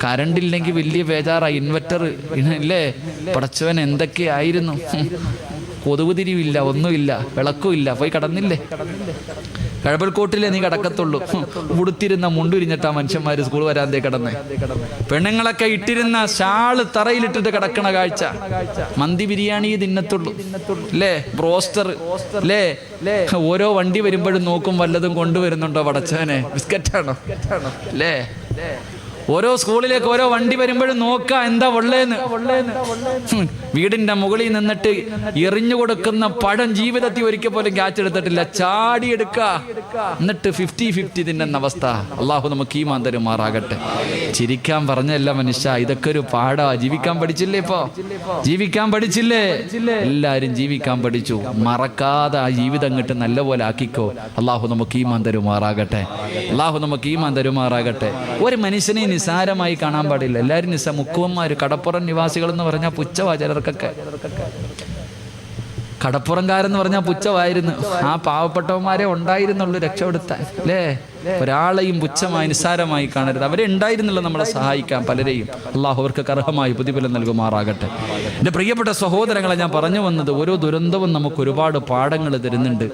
കറണ്ട് ഇല്ലെങ്കിൽ വലിയ ബേജാറായി. ഇൻവെർട്ടർ ഇല്ലേ, പടച്ചവൻ എന്തൊക്കെയായിരുന്നു. കൊതുക് തിരിവില്ല, ഒന്നുമില്ല, വിളക്കുമില്ല, പോയി കടന്നില്ലേ? കഴമ്പൽക്കോട്ടിലെ നീ കടക്കത്തുള്ളൂ. ഉടുത്തിരുന്ന മുണ്ടുരിഞ്ഞിട്ടാ മനുഷ്യന്മാര് സ്കൂൾ വരാന്തേ കിടന്നേ. പെണ്ണുങ്ങളൊക്കെ ഇട്ടിരുന്ന ഷാള് തറയിലിട്ടിട്ട് കിടക്കണ കാഴ്ച. മന്തി ബിരിയാണി തിന്നത്തുള്ളൂ അല്ലേ, ബ്രോസ്റ്റർ അല്ലേ. ഓരോ വണ്ടി വരുമ്പോഴും നോക്കും വല്ലതും കൊണ്ടുവരുന്നുണ്ടോ പടച്ചവനെ, ബിസ്ക്കറ്റാണോ അല്ലേ. ഓരോ സ്കൂളിലേക്ക് ഓരോ വണ്ടി വരുമ്പോഴും നോക്കാ എന്താ ഉള്ളേന്ന്. വീടിന്റെ മുകളിൽ നിന്നിട്ട് എറിഞ്ഞു കൊടുക്കുന്ന പഴം ജീവിതത്തിൽ ഒരിക്കൽ പോലും ക്യാച്ച് എടുത്തിട്ടില്ല, ചാടിയെടുക്ക, എന്നിട്ട് 50-50 തിന്നുന്ന അവസ്ഥ. അള്ളാഹു നമുക്ക് ഈമാൻ തരുമാറാകട്ടെ. ചിരിക്കാൻ പറഞ്ഞല്ല മനുഷ്യ, ഇതൊക്കെ ഒരു പാടാ. ജീവിക്കാൻ പഠിച്ചില്ലേ? ഇപ്പോ ജീവിക്കാൻ പഠിച്ചില്ലേ? എല്ലാരും ജീവിക്കാൻ പഠിച്ചു. മറക്കാതെ ആ ജീവിതം അങ്ങോട്ട് നല്ലപോലെ ആക്കിക്കോ. അള്ളാഹു നമുക്ക് ഈമാൻ തരുമാറാകട്ടെ. അള്ളാഹു നമുക്ക് ഈമാൻ തരുമാറാകട്ടെ. ഒരു മനുഷ്യനെ നിസാരമായി കാണാൻ പാടില്ല. എല്ലാവരും മുക്കുവന്മാര്, കടപ്പുറം നിവാസികൾ എന്ന് പറഞ്ഞാൽ പുച്ഛവാ ചിലർക്കൊക്കെ. കടപ്പുറംകാരെന്ന് പറഞ്ഞാൽ പുച്ഛമായിരുന്നു. ആ പാവപ്പെട്ടവന്മാരെ ഉണ്ടായിരുന്നുള്ളൂ രക്ഷപ്പെടുത്താൻ അല്ലേ. ഒരാളെയും പുച്ഛമായി നിസ്സാരമായി കാണരുത്. അവരെ ഉണ്ടായിരുന്നില്ല നമ്മളെ സഹായിക്കാൻ പലരെയും. അള്ളാഹു അവർക്ക് അർഹമായി പ്രതിഫലം നൽകുമാറാകട്ടെ. എൻ്റെ പ്രിയപ്പെട്ട സഹോദരങ്ങളെ, ഞാൻ പറഞ്ഞു വന്നത് ഓരോ ദുരന്തവും നമുക്ക് ഒരുപാട് പാഠങ്ങൾ തരുന്നുണ്ട്.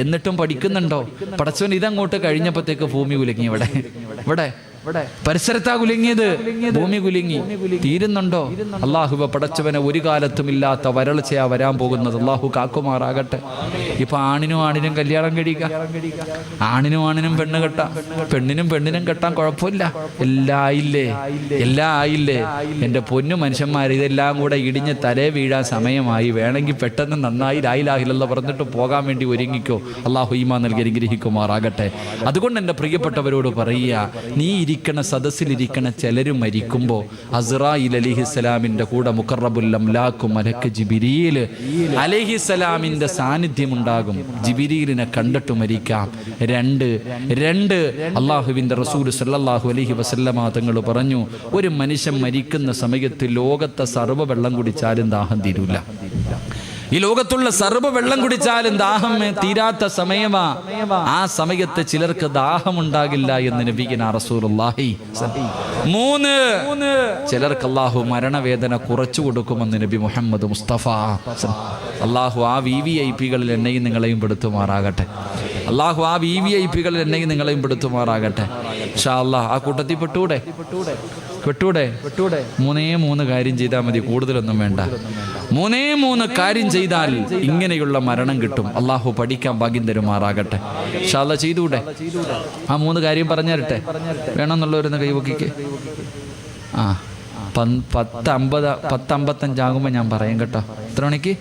എന്നിട്ടും പഠിക്കുന്നുണ്ടോ? പടച്ചവൻ ഇതങ്ങോട്ട് കഴിഞ്ഞപ്പോഴത്തേക്ക് ഭൂമി കുലുങ്ങി. ഇവിടെ പരിസരത്താ കുലുങ്ങിയത്, ഭൂമി കുലുങ്ങി. തീരുന്നുണ്ടോ? അള്ളാഹു പടച്ചവനെ ഒരു കാലത്തും ഇല്ലാത്ത വരൾച്ചയാ വരാൻ പോകുന്നത്. അള്ളാഹു കാക്കുമാറാകട്ടെ. ഇപ്പൊ ആണിനും കല്യാണം കഴിക്കാം, ആണിനും പെണ്ണ് കെട്ടാം, പെണ്ണിനും കെട്ടാൻ കുഴപ്പമില്ല. എല്ലാം ആയില്ലേ. എൻ്റെ പൊന്നു മനുഷ്യന്മാർ, ഇതെല്ലാം കൂടെ ഇടിഞ്ഞ് തലേ വീഴാൻ സമയമായി. വേണമെങ്കിൽ പെട്ടെന്ന് നന്നായി ലാ ഇലാഹ ഇല്ലല്ലാഹ് പറഞ്ഞിട്ട് പോകാൻ വേണ്ടി ഒരുങ്ങിക്കോ. അള്ളാഹു ഈമാൻ നൽകി അനുഗ്രഹിക്കുമാറാകട്ടെ. അതുകൊണ്ട് എൻ്റെ പ്രിയപ്പെട്ടവരോട് പറയുക, നീ ഇരിക്കണ സദസ്സിലിരിക്കണ ചിലരും മരിക്കുമ്പോൾ അസ്റായിൽ അലൈഹിസ്സലാമിൻ്റെ കൂടെ മുഖറബുൽ അംലാഖു മലക്ക് ജിബ്രീൽ അലൈഹിസ്സലാമിൻ്റെ സാന്നിധ്യം ഉണ്ടാകും. ജിബ്രീലിനെ കണ്ടിട്ട് മരിക്കാം. രണ്ട് അള്ളാഹുവിൻ്റെ റസൂൽ സല്ലല്ലാഹു അലൈഹി വസല്ലമ തങ്ങൾ പറഞ്ഞു, ഒരു മനുഷ്യൻ മരിക്കുന്ന സമയത്ത് ലോകത്തെ സർവ്വ വെള്ളം കുടിച്ചാലും ദാഹം തീരൂല. ഈ ലോകത്തുള്ള സർവ്വ വെള്ളം കുടിച്ചാലും ദാഹം തീരാത്ത സമയമാ. ആ സമയത്ത് ചിലർക്ക് ദാഹമുണ്ടാകില്ല എന്ന് നബിയുനാ റസൂലുള്ളാഹി. 3 ചിലർക്ക് അല്ലാഹു മരണവേദന കുറച്ചു കൊടുക്കുമെന്ന് നബി മുഹമ്മദ് മുസ്തഫ. അല്ലാഹു ആ VVIPകളിൽ എന്നെയും നിങ്ങളെയും പെടുത്തുമാറാകട്ടെ. അല്ലാഹു ആ VVIPകളിൽ എന്നെയും നിങ്ങളെയും പെടുത്തുമാറാകട്ടെ. ഇൻഷാ അല്ലാഹ് ആ കൂട്ടത്തിൽ പെട്ടൂടെ? 3 കാര്യം ചെയ്താൽ മതി, കൂടുതലൊന്നും വേണ്ട. 3 കാര്യം ചെയ്താൽ ഇങ്ങനെയുള്ള മരണം കിട്ടും. അള്ളാഹു പഠിക്കാൻ ഭാഗ്യം തരുമാറാകട്ടെ. ഇൻഷാ അല്ലാഹ് ചെയ്തൂടെ? ആ 3 കാര്യം പറഞ്ഞു തരട്ടെ? വേണമെന്നുള്ളവരൊന്ന് കൈവക്കിക്ക്. 10:55 ആകുമ്പോൾ ഞാൻ പറയും കേട്ടോ. എത്ര മണിക്ക്?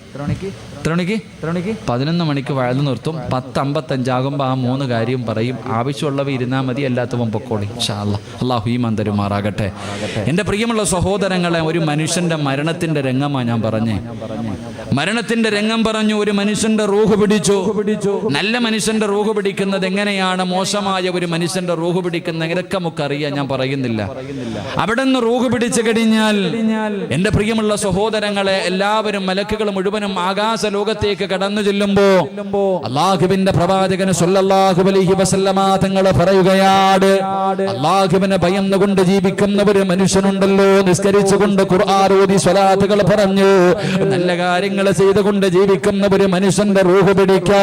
11 മണിക്ക് വഴന്നു നിർത്തും. 10:55 ആകുമ്പോൾ ആ 3 കാര്യം പറയും. ആവശ്യമുള്ളവ ഇരുന്നാൽ മതി, അല്ലാത്തവൻ പൊക്കോളി. ഇൻഷാ അല്ലാഹ്. അല്ലാഹു ഈമാൻ തരുമാറാകട്ടെ. എൻ്റെ പ്രിയമുള്ള സഹോദരങ്ങളെ, ഒരു മനുഷ്യന്റെ മരണത്തിന്റെ രംഗമാണ് ഞാൻ പറഞ്ഞേ. മരണത്തിന്റെ രംഗം പറഞ്ഞു. ഒരു മനുഷ്യന്റെ റൂഹ് പിടിച്ചു. നല്ല മനുഷ്യന്റെ റൂഹ് പിടിക്കുന്നത് എങ്ങനെയാണ്, മോശമായ ഒരു മനുഷ്യന്റെ റൂഹ് പിടിക്കുന്നത് ഇതൊക്കെ നമുക്കറിയാം, ഞാൻ പറയുന്നില്ല. അവിടെ നിന്ന് റൂഹ് പിടിച്ചു കഴിഞ്ഞാൽ എൻ്റെ പ്രിയമുള്ള സഹോദരങ്ങളെ, എല്ലാവരും മലക്കുകൾ മുഴുവനും ആകാശ ലോകത്തേക്ക് കടന്നു ചെല്ലുമ്പോ അല്ലാഹുവിന്റെ പ്രവാചകൻ സല്ലല്ലാഹു അലൈഹി വസല്ലമ തങ്ങൾ പറയുകയാണ്, അല്ലാഹുവിനെ ഭയന്നുകൊണ്ട് ജീവിക്കുന്ന ഒരു മനുഷ്യനുണ്ടല്ലോ, നിസ്കരിച്ചുകൊണ്ട് ഖുർആൻ ഓതി സ്വലാത്തുകൾ പറഞ്ഞു നല്ല കാര്യങ്ങൾ ചെയ്തുകൊണ്ട് ജീവിക്കുന്ന ഒരു മനുഷ്യന്റെ റൂഹ് പിടിക്കാ.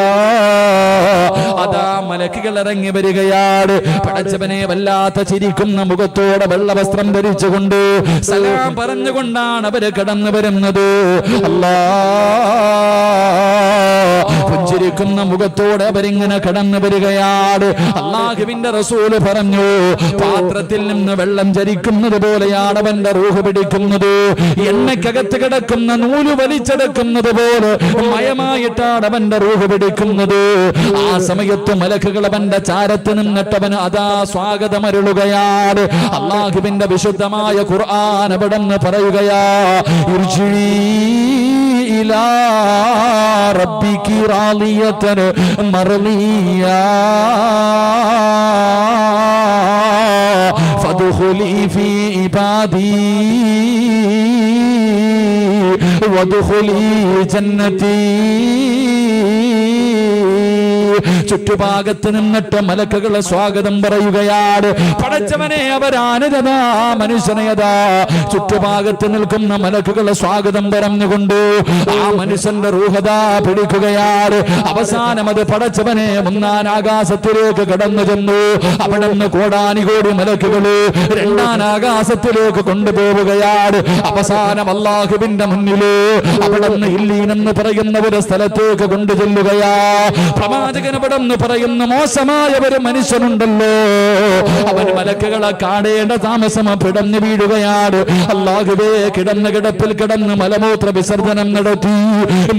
അതാ മലക്കുകൾ ഇറങ്ങി വരികയാണ്. പടച്ചവനെ വല്ലാത്ത ചിരിക്കുന്ന മുഖത്തോടെ വെള്ളവസ്ത്രം ധരിച്ചുകൊണ്ട് സലാം പറഞ്ഞുകൊണ്ടാണ് അവര് കടന്നു വരുന്നത്. പുഞ്ചിരിക്കുന്ന മുഖത്തോടെ അവരിങ്ങനെ കടന്നു വരികയാണ്. അല്ലാഹുവിന്റെ റസൂല് പറഞ്ഞു, പാത്രത്തിൽ നിന്ന് വെള്ളം ചരിക്കുന്നത് പോലെയാണ് അവന്റെ റൂഹ് പിടിക്കുന്നത്. എണ്ണക്കകത്ത് കിടക്കുന്ന നൂല് വലിച്ചെടുക്കുന്നത് പോലെ മയമായിട്ടാണ് അവന്റെ റൂഹ് പിടിക്കുന്നത്. ആ സമയത്ത് മലക്കുകൾ അവന്റെ ചാരത്ത് നിന്നിട്ടവന് അതാ സ്വാഗതം അരുളുകയാണ്. അല്ലാഹുവിന്റെ വിശുദ്ധമായ ഖുർആൻ അവിടെ നിന്ന് പറയുകയാ, ഇലാ റബ്ബികി റാളിയതൻ മർളിയാ ഫദ്ഖുലി ഫീ ഇബാദി വദ്ഖുലി ജന്നതി. ചുറ്റുഭാഗത്ത് നിന്നിട്ട് മലക്കുകളെ സ്വാഗതം പറയുകയാണ്. പടച്ചവനെ അവരാനരതാ മനുഷ്യനയതാ ചുറ്റുഭാഗത്ത് നിൽക്കുന്ന മലക്കുകളെ സ്വാഗതം പറഞ്ഞുകൊണ്ട് ആ മനുഷ്യന്റെ റൂഹതാ പിടിക്കുകയാണ്. അവസാനം അത് പടച്ചവനെ ഒന്നാം ആകാശത്തിലേക്ക് കടന്നു ചെന്നു. അവിടെ നിന്ന് കോടാനികോടി മലക്കുകള് രണ്ടാം ആകാശത്തിലേക്ക് കൊണ്ടുപോവുകയാണ്. അവസാനം അല്ലാഹുവിന്റെ മുന്നില് അവിടെ നിന്ന് ഇല്ലീനെന്ന് പറയുന്ന ഒരു സ്ഥലത്തേക്ക് കൊണ്ടു ചെല്ലുകയാ. പ്രവാചകൻ അവിടെ നിന്ന് പറയുന്ന മോശമായ ഒരു മനുഷ്യനുണ്ടല്ലോ, അവൻ മലക്കുകളെ കാണേണ്ട താമസം പിടഞ്ഞു വീഴുകയാണ്. അല്ലാഹുവേ, കിടന്ന കിടപ്പിൽ കിടന്ന് മലമൂത്ര വിസർജനം നടത്തി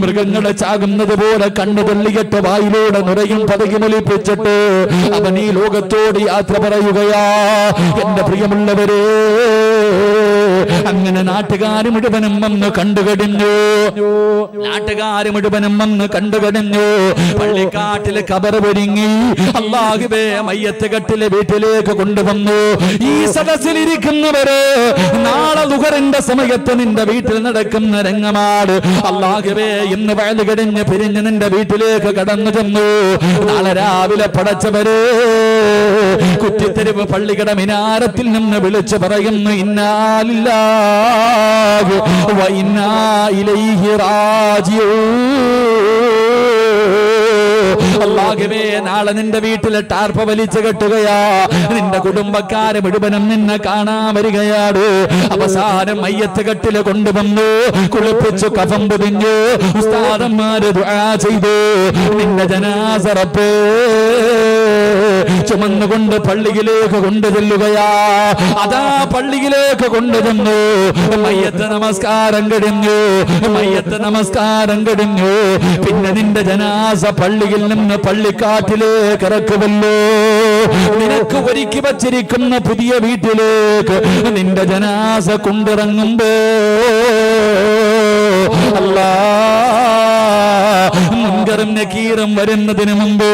മൃഗങ്ങളെ ചാകുന്നത് പോലെ കണ്ണു തള്ളിയിട്ട് വായിലൂടെ നുരയും പതകിമൊലിപ്പിച്ചിട്ട് അവൻ ഈ ലോകത്തോട് യാത്ര പറയുകയാ. എന്റെ പ്രിയമുള്ളവരെ, അങ്ങനെ നാട്ടുകാർ മുഴുവനും വന്ന് കണ്ടുകഴിഞ്ഞു. നാട്ടുകാർ മുഴുവനും വന്ന് കണ്ടുകഴിഞ്ഞു. പള്ളിക്കാട്ടില് കബർ ഒരുങ്ങി. അല്ലാഹുവേ, മയ്യത്ത് കെട്ടിലെ വീട്ടിലേക്ക് കൊണ്ടുവന്നു. ഈ സദസ്സിലിരിക്കുന്നവര് നാളെ ദുഹറിന്റെ സമയത്ത് നിന്റെ വീട്ടിൽ നടക്കുന്ന രംഗമാണ്. അല്ലാഹുവേ, ഇന്ന് വയല് കഴിഞ്ഞ് പിരിഞ്ഞ് നിന്റെ വീട്ടിലേക്ക് കടന്നു ചെന്നു. നാളെ രാവിലെ പടച്ചവര് കുറ്റിത്തെരുവ് പള്ളിക്കട മിനാരത്തിൽ നിന്ന് വിളിച്ചു പറയുന്നു, ഇന്നാലില്ലാഹി വ ഇന്നാ ഇലൈഹി റാജിഊൻ. അല്ലാഹുവേ, നാളെ നിന്റെ വീട്ടിലെ ടാർപ്പ വലിച്ചു കെട്ടുകയാ. നിന്റെ കുടുംബക്കാരെ മുഴുവനും നിന്നെ കാണാൻ വരികയാണ്. അവസാനം മയ്യത്ത് കെട്ടില് കൊണ്ടുവന്നു, കുളിപ്പിച്ചു, കഫം പൊതിഞ്ഞു. ഉസ്താദന്മാര് ദുആ ചെയ്തു. നിന്റെ ജനാസ റബ്ബേ ചുമന്നുകൊണ്ട് പള്ളിയിലേക്ക് കൊണ്ടുചെല്ലുകയാ. അതാ പള്ളിയിലേക്ക് കൊണ്ടുചെന്നു. മയ്യത്ത് നമസ്കാരം കഴിഞ്ഞു. മയ്യത്ത് നമസ്കാരം കഴിഞ്ഞു. പിന്നെ നിന്റെ ജനാസ പള്ളിയിൽ നിന്ന് പള്ളിക്കാട്ടിലേക്ക് ഇറക്കുമല്ലോ. നിനക്ക് ഒരുക്കി വച്ചിരിക്കുന്ന പുതിയ വീട്ടിലേക്ക് നിന്റെ ജനാസ കൊണ്ടിറങ്ങുമ്പോ മുൻകറും നക്കീറും വരുന്നതിന് മുമ്പ്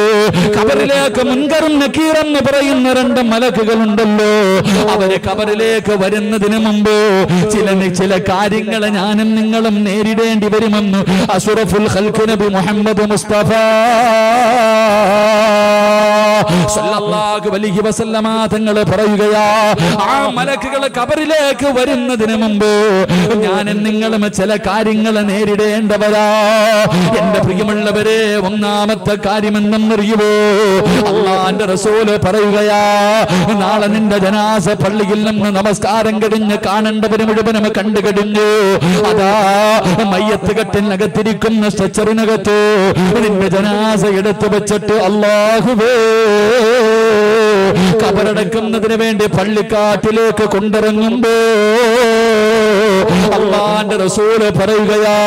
ഖബറിലേക്ക് മുൻകറും നക്കീറെന്ന് പറയുന്ന രണ്ട് മലക്കുകളുണ്ടല്ലോ. അവര് ഖബറിലേക്ക് വരുന്നതിന് മുമ്പ് ചില കാര്യങ്ങൾ ഞാനും നിങ്ങളും നേരിടേണ്ടി വരുമെന്ന് അഷ്റഫുൽ ഖൽഖ് നബി മുഹമ്മദ് മുസ്തഫ സല്ലല്ലാഹു അലൈഹി വസല്ലമ തങ്ങൾ പറയുകയാ. ആ മലക്കുകൾ ഖബറിലേക്ക് വരുന്നതിന് മുമ്പ് ഞാനും നിങ്ങളും ചില കാര്യങ്ങൾ നേരിടേണ്ടവരാ. എന്റെ പ്രിയമുള്ളവരെ, ഒന്നാമത്തെ കാര്യം എന്തെന്നറിയുമോ? അല്ലാഹുവിന്റെ റസൂല് പറയുകയാ, നാളെ നിന്റെ ജനാസ പള്ളിയിൽ നിന്ന് നമസ്കാരം കഴിഞ്ഞ് കാണേണ്ടവര് മുഴുവനും കണ്ടു കഴിഞ്ഞു. അതാ മയ്യത്ത് കെട്ടിനകത്തിരിക്കുന്ന സ്ട്രെച്ചറിനകത്ത് നിന്റെ ജനാസ എടുത്തു വെച്ചിട്ട് അല്ലാഹുവേ കബറടക്കുന്നതിന് വേണ്ടി പള്ളിക്കാട്ടിലേക്ക് കൊണ്ടിറങ്ങുമ്പോ അല്ലാഹുവിന്റെ റസൂല് പറയുകയാ,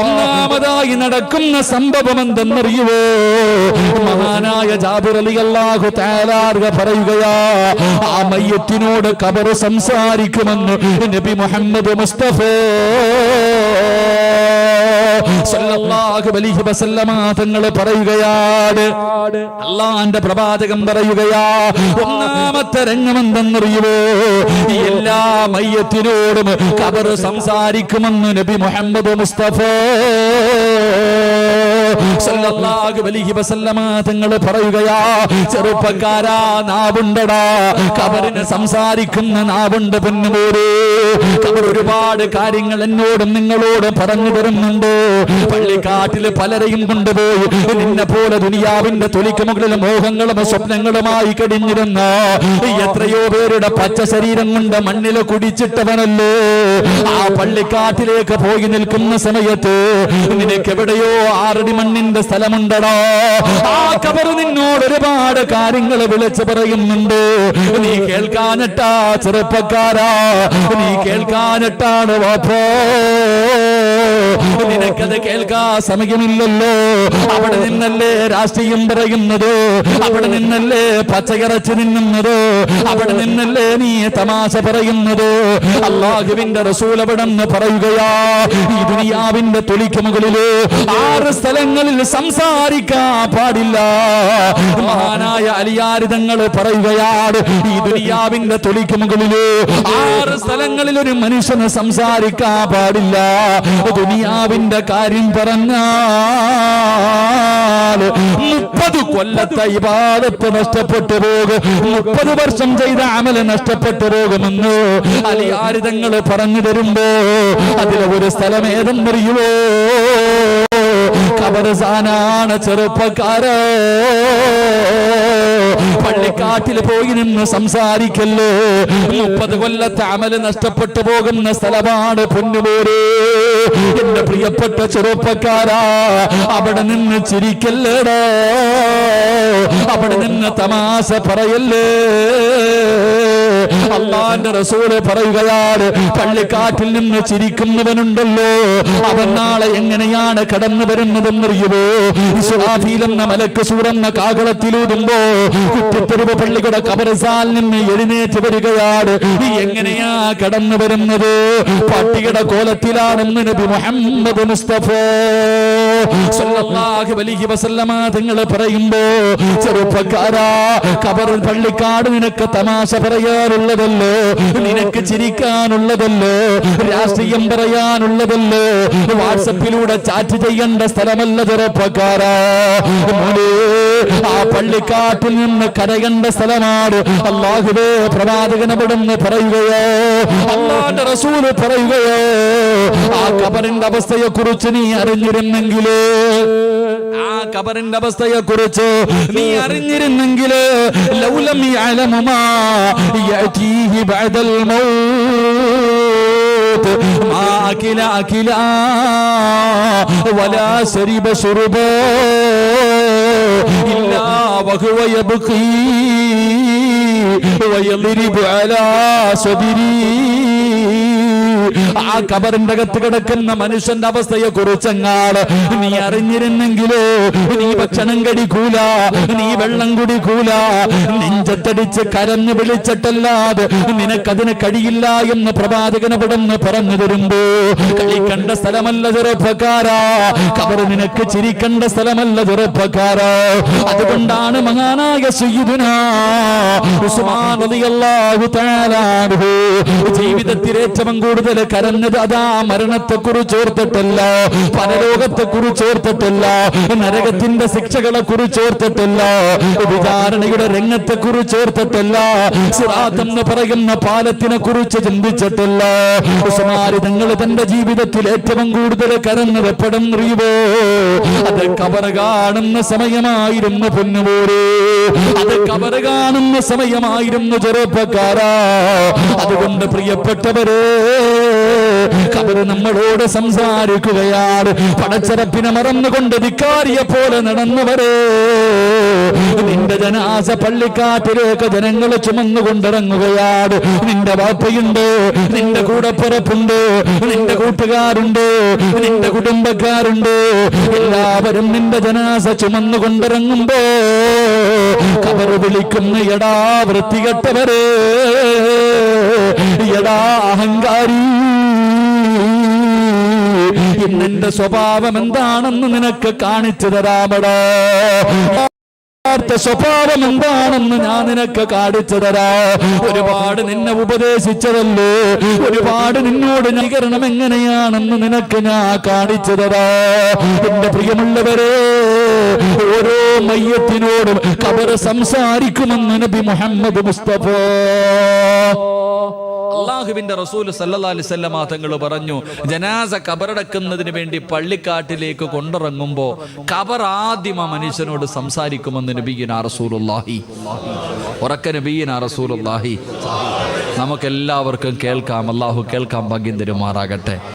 ഒന്നാമതായി നടക്കുന്ന സംഭവം എന്തെന്നറിയുവോ? മഹാനായ ജാബിർ റളിയല്ലാഹു തആല പറയുകയാ, ആ മയ്യത്തിനോട് ഖബർ സംസാരിക്കുമെന്ന് നബി മുഹമ്മദ് മുസ്തഫ സല്ലല്ലാഹു അലൈഹി വസല്ലമ തങ്ങൾ പറയുകയാണ്. അല്ലാഹുവിന്റെ പ്രവാചകൻ പറയുകയാ, ഒന്നാമത്തെ രംഗം എന്തെന്നറിയുമോ? എല്ലാ മയ്യത്തിനോടും ഖബർ സംസാരിക്കുമെന്ന് നബി മുഹമ്മദ് മുസ്തഫ സല്ലല്ലാഹു അലൈഹി വസല്ലമ തങ്ങൾ പറയുകയാ, ചെറുപ്പക്കാരാ, നാവുണ്ടടാ, ഖബറിന് സംസാരിക്കുന്ന നാവുണ്ട് പെണ്ണുമോരെ. ഖബർ ഒരുപാട് കാര്യങ്ങൾ എന്നോടും നിങ്ങളോടും പറഞ്ഞു തരുന്നുണ്ട്. പള്ളിക്കാട്ടില് പലരെയും കൊണ്ടുപോയി നിന്നെ പോലെ ദുനിയാവിന്റെ തൊലിക്ക് മുകളിൽ മോഹങ്ങളും സ്വപ്നങ്ങളുമായി കഴിഞ്ഞിരുന്ന എത്രയോ പേരുടെ പച്ച ശരീരം കൊണ്ട് മണ്ണില് കുടിച്ചിട്ടവനല്ലോ. ആ പള്ളിക്കാട്ടിലേക്ക് പോയി നിൽക്കുന്ന സമയത്ത് നിനക്ക് എവിടെയോ 6 അടി മണ്ണിന്റെ സ്ഥലമുണ്ടടാ. ആ ഖബർ നിന്നോട് ഒരുപാട് കാര്യങ്ങൾ വിളിച്ചു പറയുന്നുണ്ട്. നീ കേൾക്കാനിട്ടാ ചെറുപ്പക്കാരാ, നീ കേൾക്കാനിട്ടാണ് വാപ്പോ. നിനക്കത് കേൾക്കാ സമയമില്ലല്ലോ. അവിടെ നിന്നല്ലേ രാഷ്ട്രീയം പറയുന്നത്, അവിടെ നിന്നല്ലേ പച്ചയിറച്ചി നിന്നുന്നത്, അവിടെ നിന്നല്ലേ നീ തമാശ പറയുന്നത്. അല്ലാഹുവിന്റെ റസൂൽ അവിടെ നിന്ന് പറയുകയാ, ഈ ദുനിയാവിന്റെ തൊലിക്ക് മുകളില് 6 സ്ഥലങ്ങളിൽ സംസാരിക്കാൻ പാടില്ല. മഹാനായ അലിയാർ തങ്ങൾ പറയുകയാണ്, ഈ ദുനിയാവിന്റെ തൊലിക്ക് മുകളില് 6 സ്ഥലങ്ങളിൽ ഒരു മനുഷ്യന് സംസാരിക്കാൻ പാടില്ല. ദുനിയാ ദുനിയാവിന്റെ കാര്യം പറഞ്ഞാൽ 30 കൊല്ലത്തെ ഇബാദത്ത് നഷ്ടപ്പെട്ടു പോകും, 30 വർഷം ചെയ്ത അമല് നഷ്ടപ്പെട്ടു പോകുമെന്ന് അലിയാരിതങ്ങൾ പറഞ്ഞു തരുമ്പോ അതിലെ ഒരു സ്ഥലം ഏതെന്നറിയുമോ? ഖബർസ്ഥാനാണ് ചെറുപ്പക്കാരോ. പള്ളിക്കാട്ടിൽ പോയി നിന്ന് സംസാരിക്കല്ലേ, 30 കൊല്ലത്തെ അമല് നഷ്ടപ്പെട്ടു പോകുന്ന സ്ഥലമാണ് പൊന്നുപോരെ. എന്റെ പ്രിയപ്പെട്ട ചെറുപ്പക്കാരാ, അവിടെ നിന്ന് ചിരിക്കല്ലേടോ, അവിടെ നിന്ന് തമാശ പറയല്ലേ. അള്ളാന്റെ റസൂല് പറയുകയാണ്, പള്ളിക്കാട്ടിൽ നിന്ന് ചിരിക്കുന്നവനുണ്ടല്ലോ, അവൻ നാളെ എങ്ങനെയാണ് കടന്നു വരുന്നതെന്നറിയുമോ? ഇസ്രാഫീൽ എന്ന മലക്ക് സൂറന്ന കാകളത്തിലൂതുമ്പോ കുറ്റിത്തെരുവ് പള്ളിയുടെ ഖബർസ്ഥാനിൽ നിന്ന് എഴുന്നേറ്റ് വരികയാണ്. എങ്ങനെയാ കടന്നു വരുന്നത്? പട്ടിയുടെ കോലത്തിലാണെന്ന് നബി മുഹമ്മദ് മുസ്തഫ സല്ലല്ലാഹു അലൈഹി വസല്ലമ തങ്ങൾ പറയുമ്പോ, ചെറുപ്പക്കാരാ, ഖബർ പള്ളിക്കാട് നിനക്ക് തമാശ പറയാനുള്ളതല്ലോ, നിനക്ക് ചിരിക്കാനുള്ളതല്ലോ, രാഷ്ട്രീയം പറയാനുള്ളതല്ലോ, വാട്സപ്പിലൂടെ ചാറ്റ് ചെയ്യേണ്ട സ്ഥലമല്ല ചെറുപ്പക്കാരാ. ആ പള്ളിക്കാട്ടിൽ നിന്ന് കരയേണ്ട സ്ഥലമാണ്. അല്ലാഹുവേ, പ്രവാചകനവിടുന്ന് പറയുകയോ, അല്ലാഹുവിന്റെ റസൂൽ പറയുകയോ, ആ ഖബറിന്റെ അവസ്ഥയെ കുറിച്ച് നീ അറിഞ്ഞിരുന്നെങ്കിലേ, ആ ഖബറിന്റെ അവസ്ഥയെ കുറിച്ച് നീ അറിഞ്ഞിരുന്നെങ്കില്, ലൗലം യഅലമു മാ യഅതീഹി ബഅദൽ മൗത്ത് മാ അകില അകില വലാ ശരിബ ശുർബ ഇല്ലാ വഹുവ യബ്ഖി വയദ്രിബു അലാ സദരി. ആ ഖബറിന്റെ അകത്ത് കിടക്കുന്ന മനുഷ്യന്റെ അവസ്ഥയെ കുറിച്ചെങ്ങാട് നീ അറിഞ്ഞിരുന്നെങ്കിലോ, നീ ഭക്ഷണം കഴിക്കൂല, നീ വെള്ളം കുടിക്കൂല, നെഞ്ചത്തടിച്ച് കരഞ്ഞു വിളിച്ചിട്ടല്ലാതെ നിനക്കതിന് കഴിയില്ല എന്ന് പ്രവാചകനവിടുന്ന് പറഞ്ഞു തരുമ്പോ, കളിക്കണ്ട സ്ഥലമല്ല ചെറുപ്പക്കാരാ, ഖബർ നിനക്ക് ചിരിക്കേണ്ട സ്ഥലമല്ല ചെറുപ്പക്കാരാ. അതുകൊണ്ടാണ് മഹാനായ സയ്യിദുനാ ഉസ്മാൻ റളിയല്ലാഹു തആല അൻഹു ജീവിതത്തിൽ ഏറ്റവും കൂടുതൽ കരഞ്ഞത് അതാ മരണത്തെ കുറിച്ച് ഓർത്തിട്ടല്ല, പരലോകത്തെ കുറിച്ച് ഓർത്തിട്ടല്ല, നരകത്തിന്റെ ശിക്ഷകളെ കുറിച്ച് ഓർത്തിട്ടല്ല, വിചാരണയുടെ രംഗത്തെ കുറിച്ച് ഓർത്തിട്ടല്ല, സിറാത്ത് എന്ന് പറയുന്ന പാലത്തിനെ കുറിച്ച് ചിന്തിച്ചിട്ടില്ല. ഉസ്മാൻ തങ്ങൾ തന്റെ ജീവിതത്തിൽ ഏറ്റവും കൂടുതൽ കരഞ്ഞത് എപ്പോഴും അറിയുമോ? അത് ഖബർ കാണുന്ന സമയമായിരുന്നു പൊന്നുപോരെ, അത് ഖബർ കാണുന്ന സമയമായിരുന്നു ചെറുപ്പക്കാരാ. അതുകൊണ്ട് പ്രിയപ്പെട്ടവരെ, ഖബർ നമ്മളോട് സംസാരിക്കുകയാണ്. പടച്ചറപ്പിനെ മറന്നുകൊണ്ട് ധിക്കാരിയെ പോലെ നടന്നവരെ, നിന്റെ ജനാസ പള്ളിക്കാട്ടിലേക്ക് ജനങ്ങൾ ചുമന്നുകൊണ്ടിറങ്ങുകയാണ്. നിന്റെ വാപ്പയുണ്ട്, നിന്റെ കൂടപ്പിറപ്പുണ്ട്, നിന്റെ കൂട്ടുകാരുണ്ട്, നിന്റെ കുടുംബക്കാരുണ്ട്, എല്ലാവരും നിന്റെ ജനാസ ചുമന്നുകൊണ്ടിറങ്ങുമ്പോ ഖബർ വിളിക്കുന്ന എടാ വൃത്തികെട്ടവരെ, എടാ അഹങ്കാരി, ഇന്നെന്റെ സ്വഭാവം എന്താണെന്ന് നിനക്ക് കാണിച്ചു തരാമടാ, സ്വഭാവം എന്താണെന്ന് ഞാൻ നിനക്ക് കാണിച്ചു തരാ. ഒരുപാട് നിന്നെ ഉപദേശിച്ചതല്ലോ, ഒരുപാട് നിന്നോട് നികരണം എങ്ങനെയാണെന്ന് നിനക്ക് ഞാൻ കാണിച്ചു തരാ. എന്റെ പ്രിയമുള്ളവരെ, ഓരോ മയ്യത്തിനോടും ഖബർ സംസാരിക്കുമെന്ന് നബി മുഹമ്മദ് മുസ്തഫ അല്ലാഹുവിന്റെ റസൂൽ സല്ലല്ലാഹു അലൈഹി വസല്ലം തങ്ങൾ പറഞ്ഞു, ജനാസ ഖബറടക്കുന്നതിന് വേണ്ടി പള്ളിക്കാട്ടിലേക്ക് കൊണ്ടിറങ്ങുമ്പോ ഖബർ ആദ്യം ആ മനുഷ്യനോട് സംസാരിക്കുമെന്ന് നബിയുനാ റസൂലുള്ളാഹി. ഉറക്ക നബിയുനാ റസൂലുള്ളാഹി. നമുക്കെല്ലാവർക്കും കേൾക്കാം. അല്ലാഹു കേൾക്കാൻ ഭാഗ്യം തരുമാറാകട്ടെ.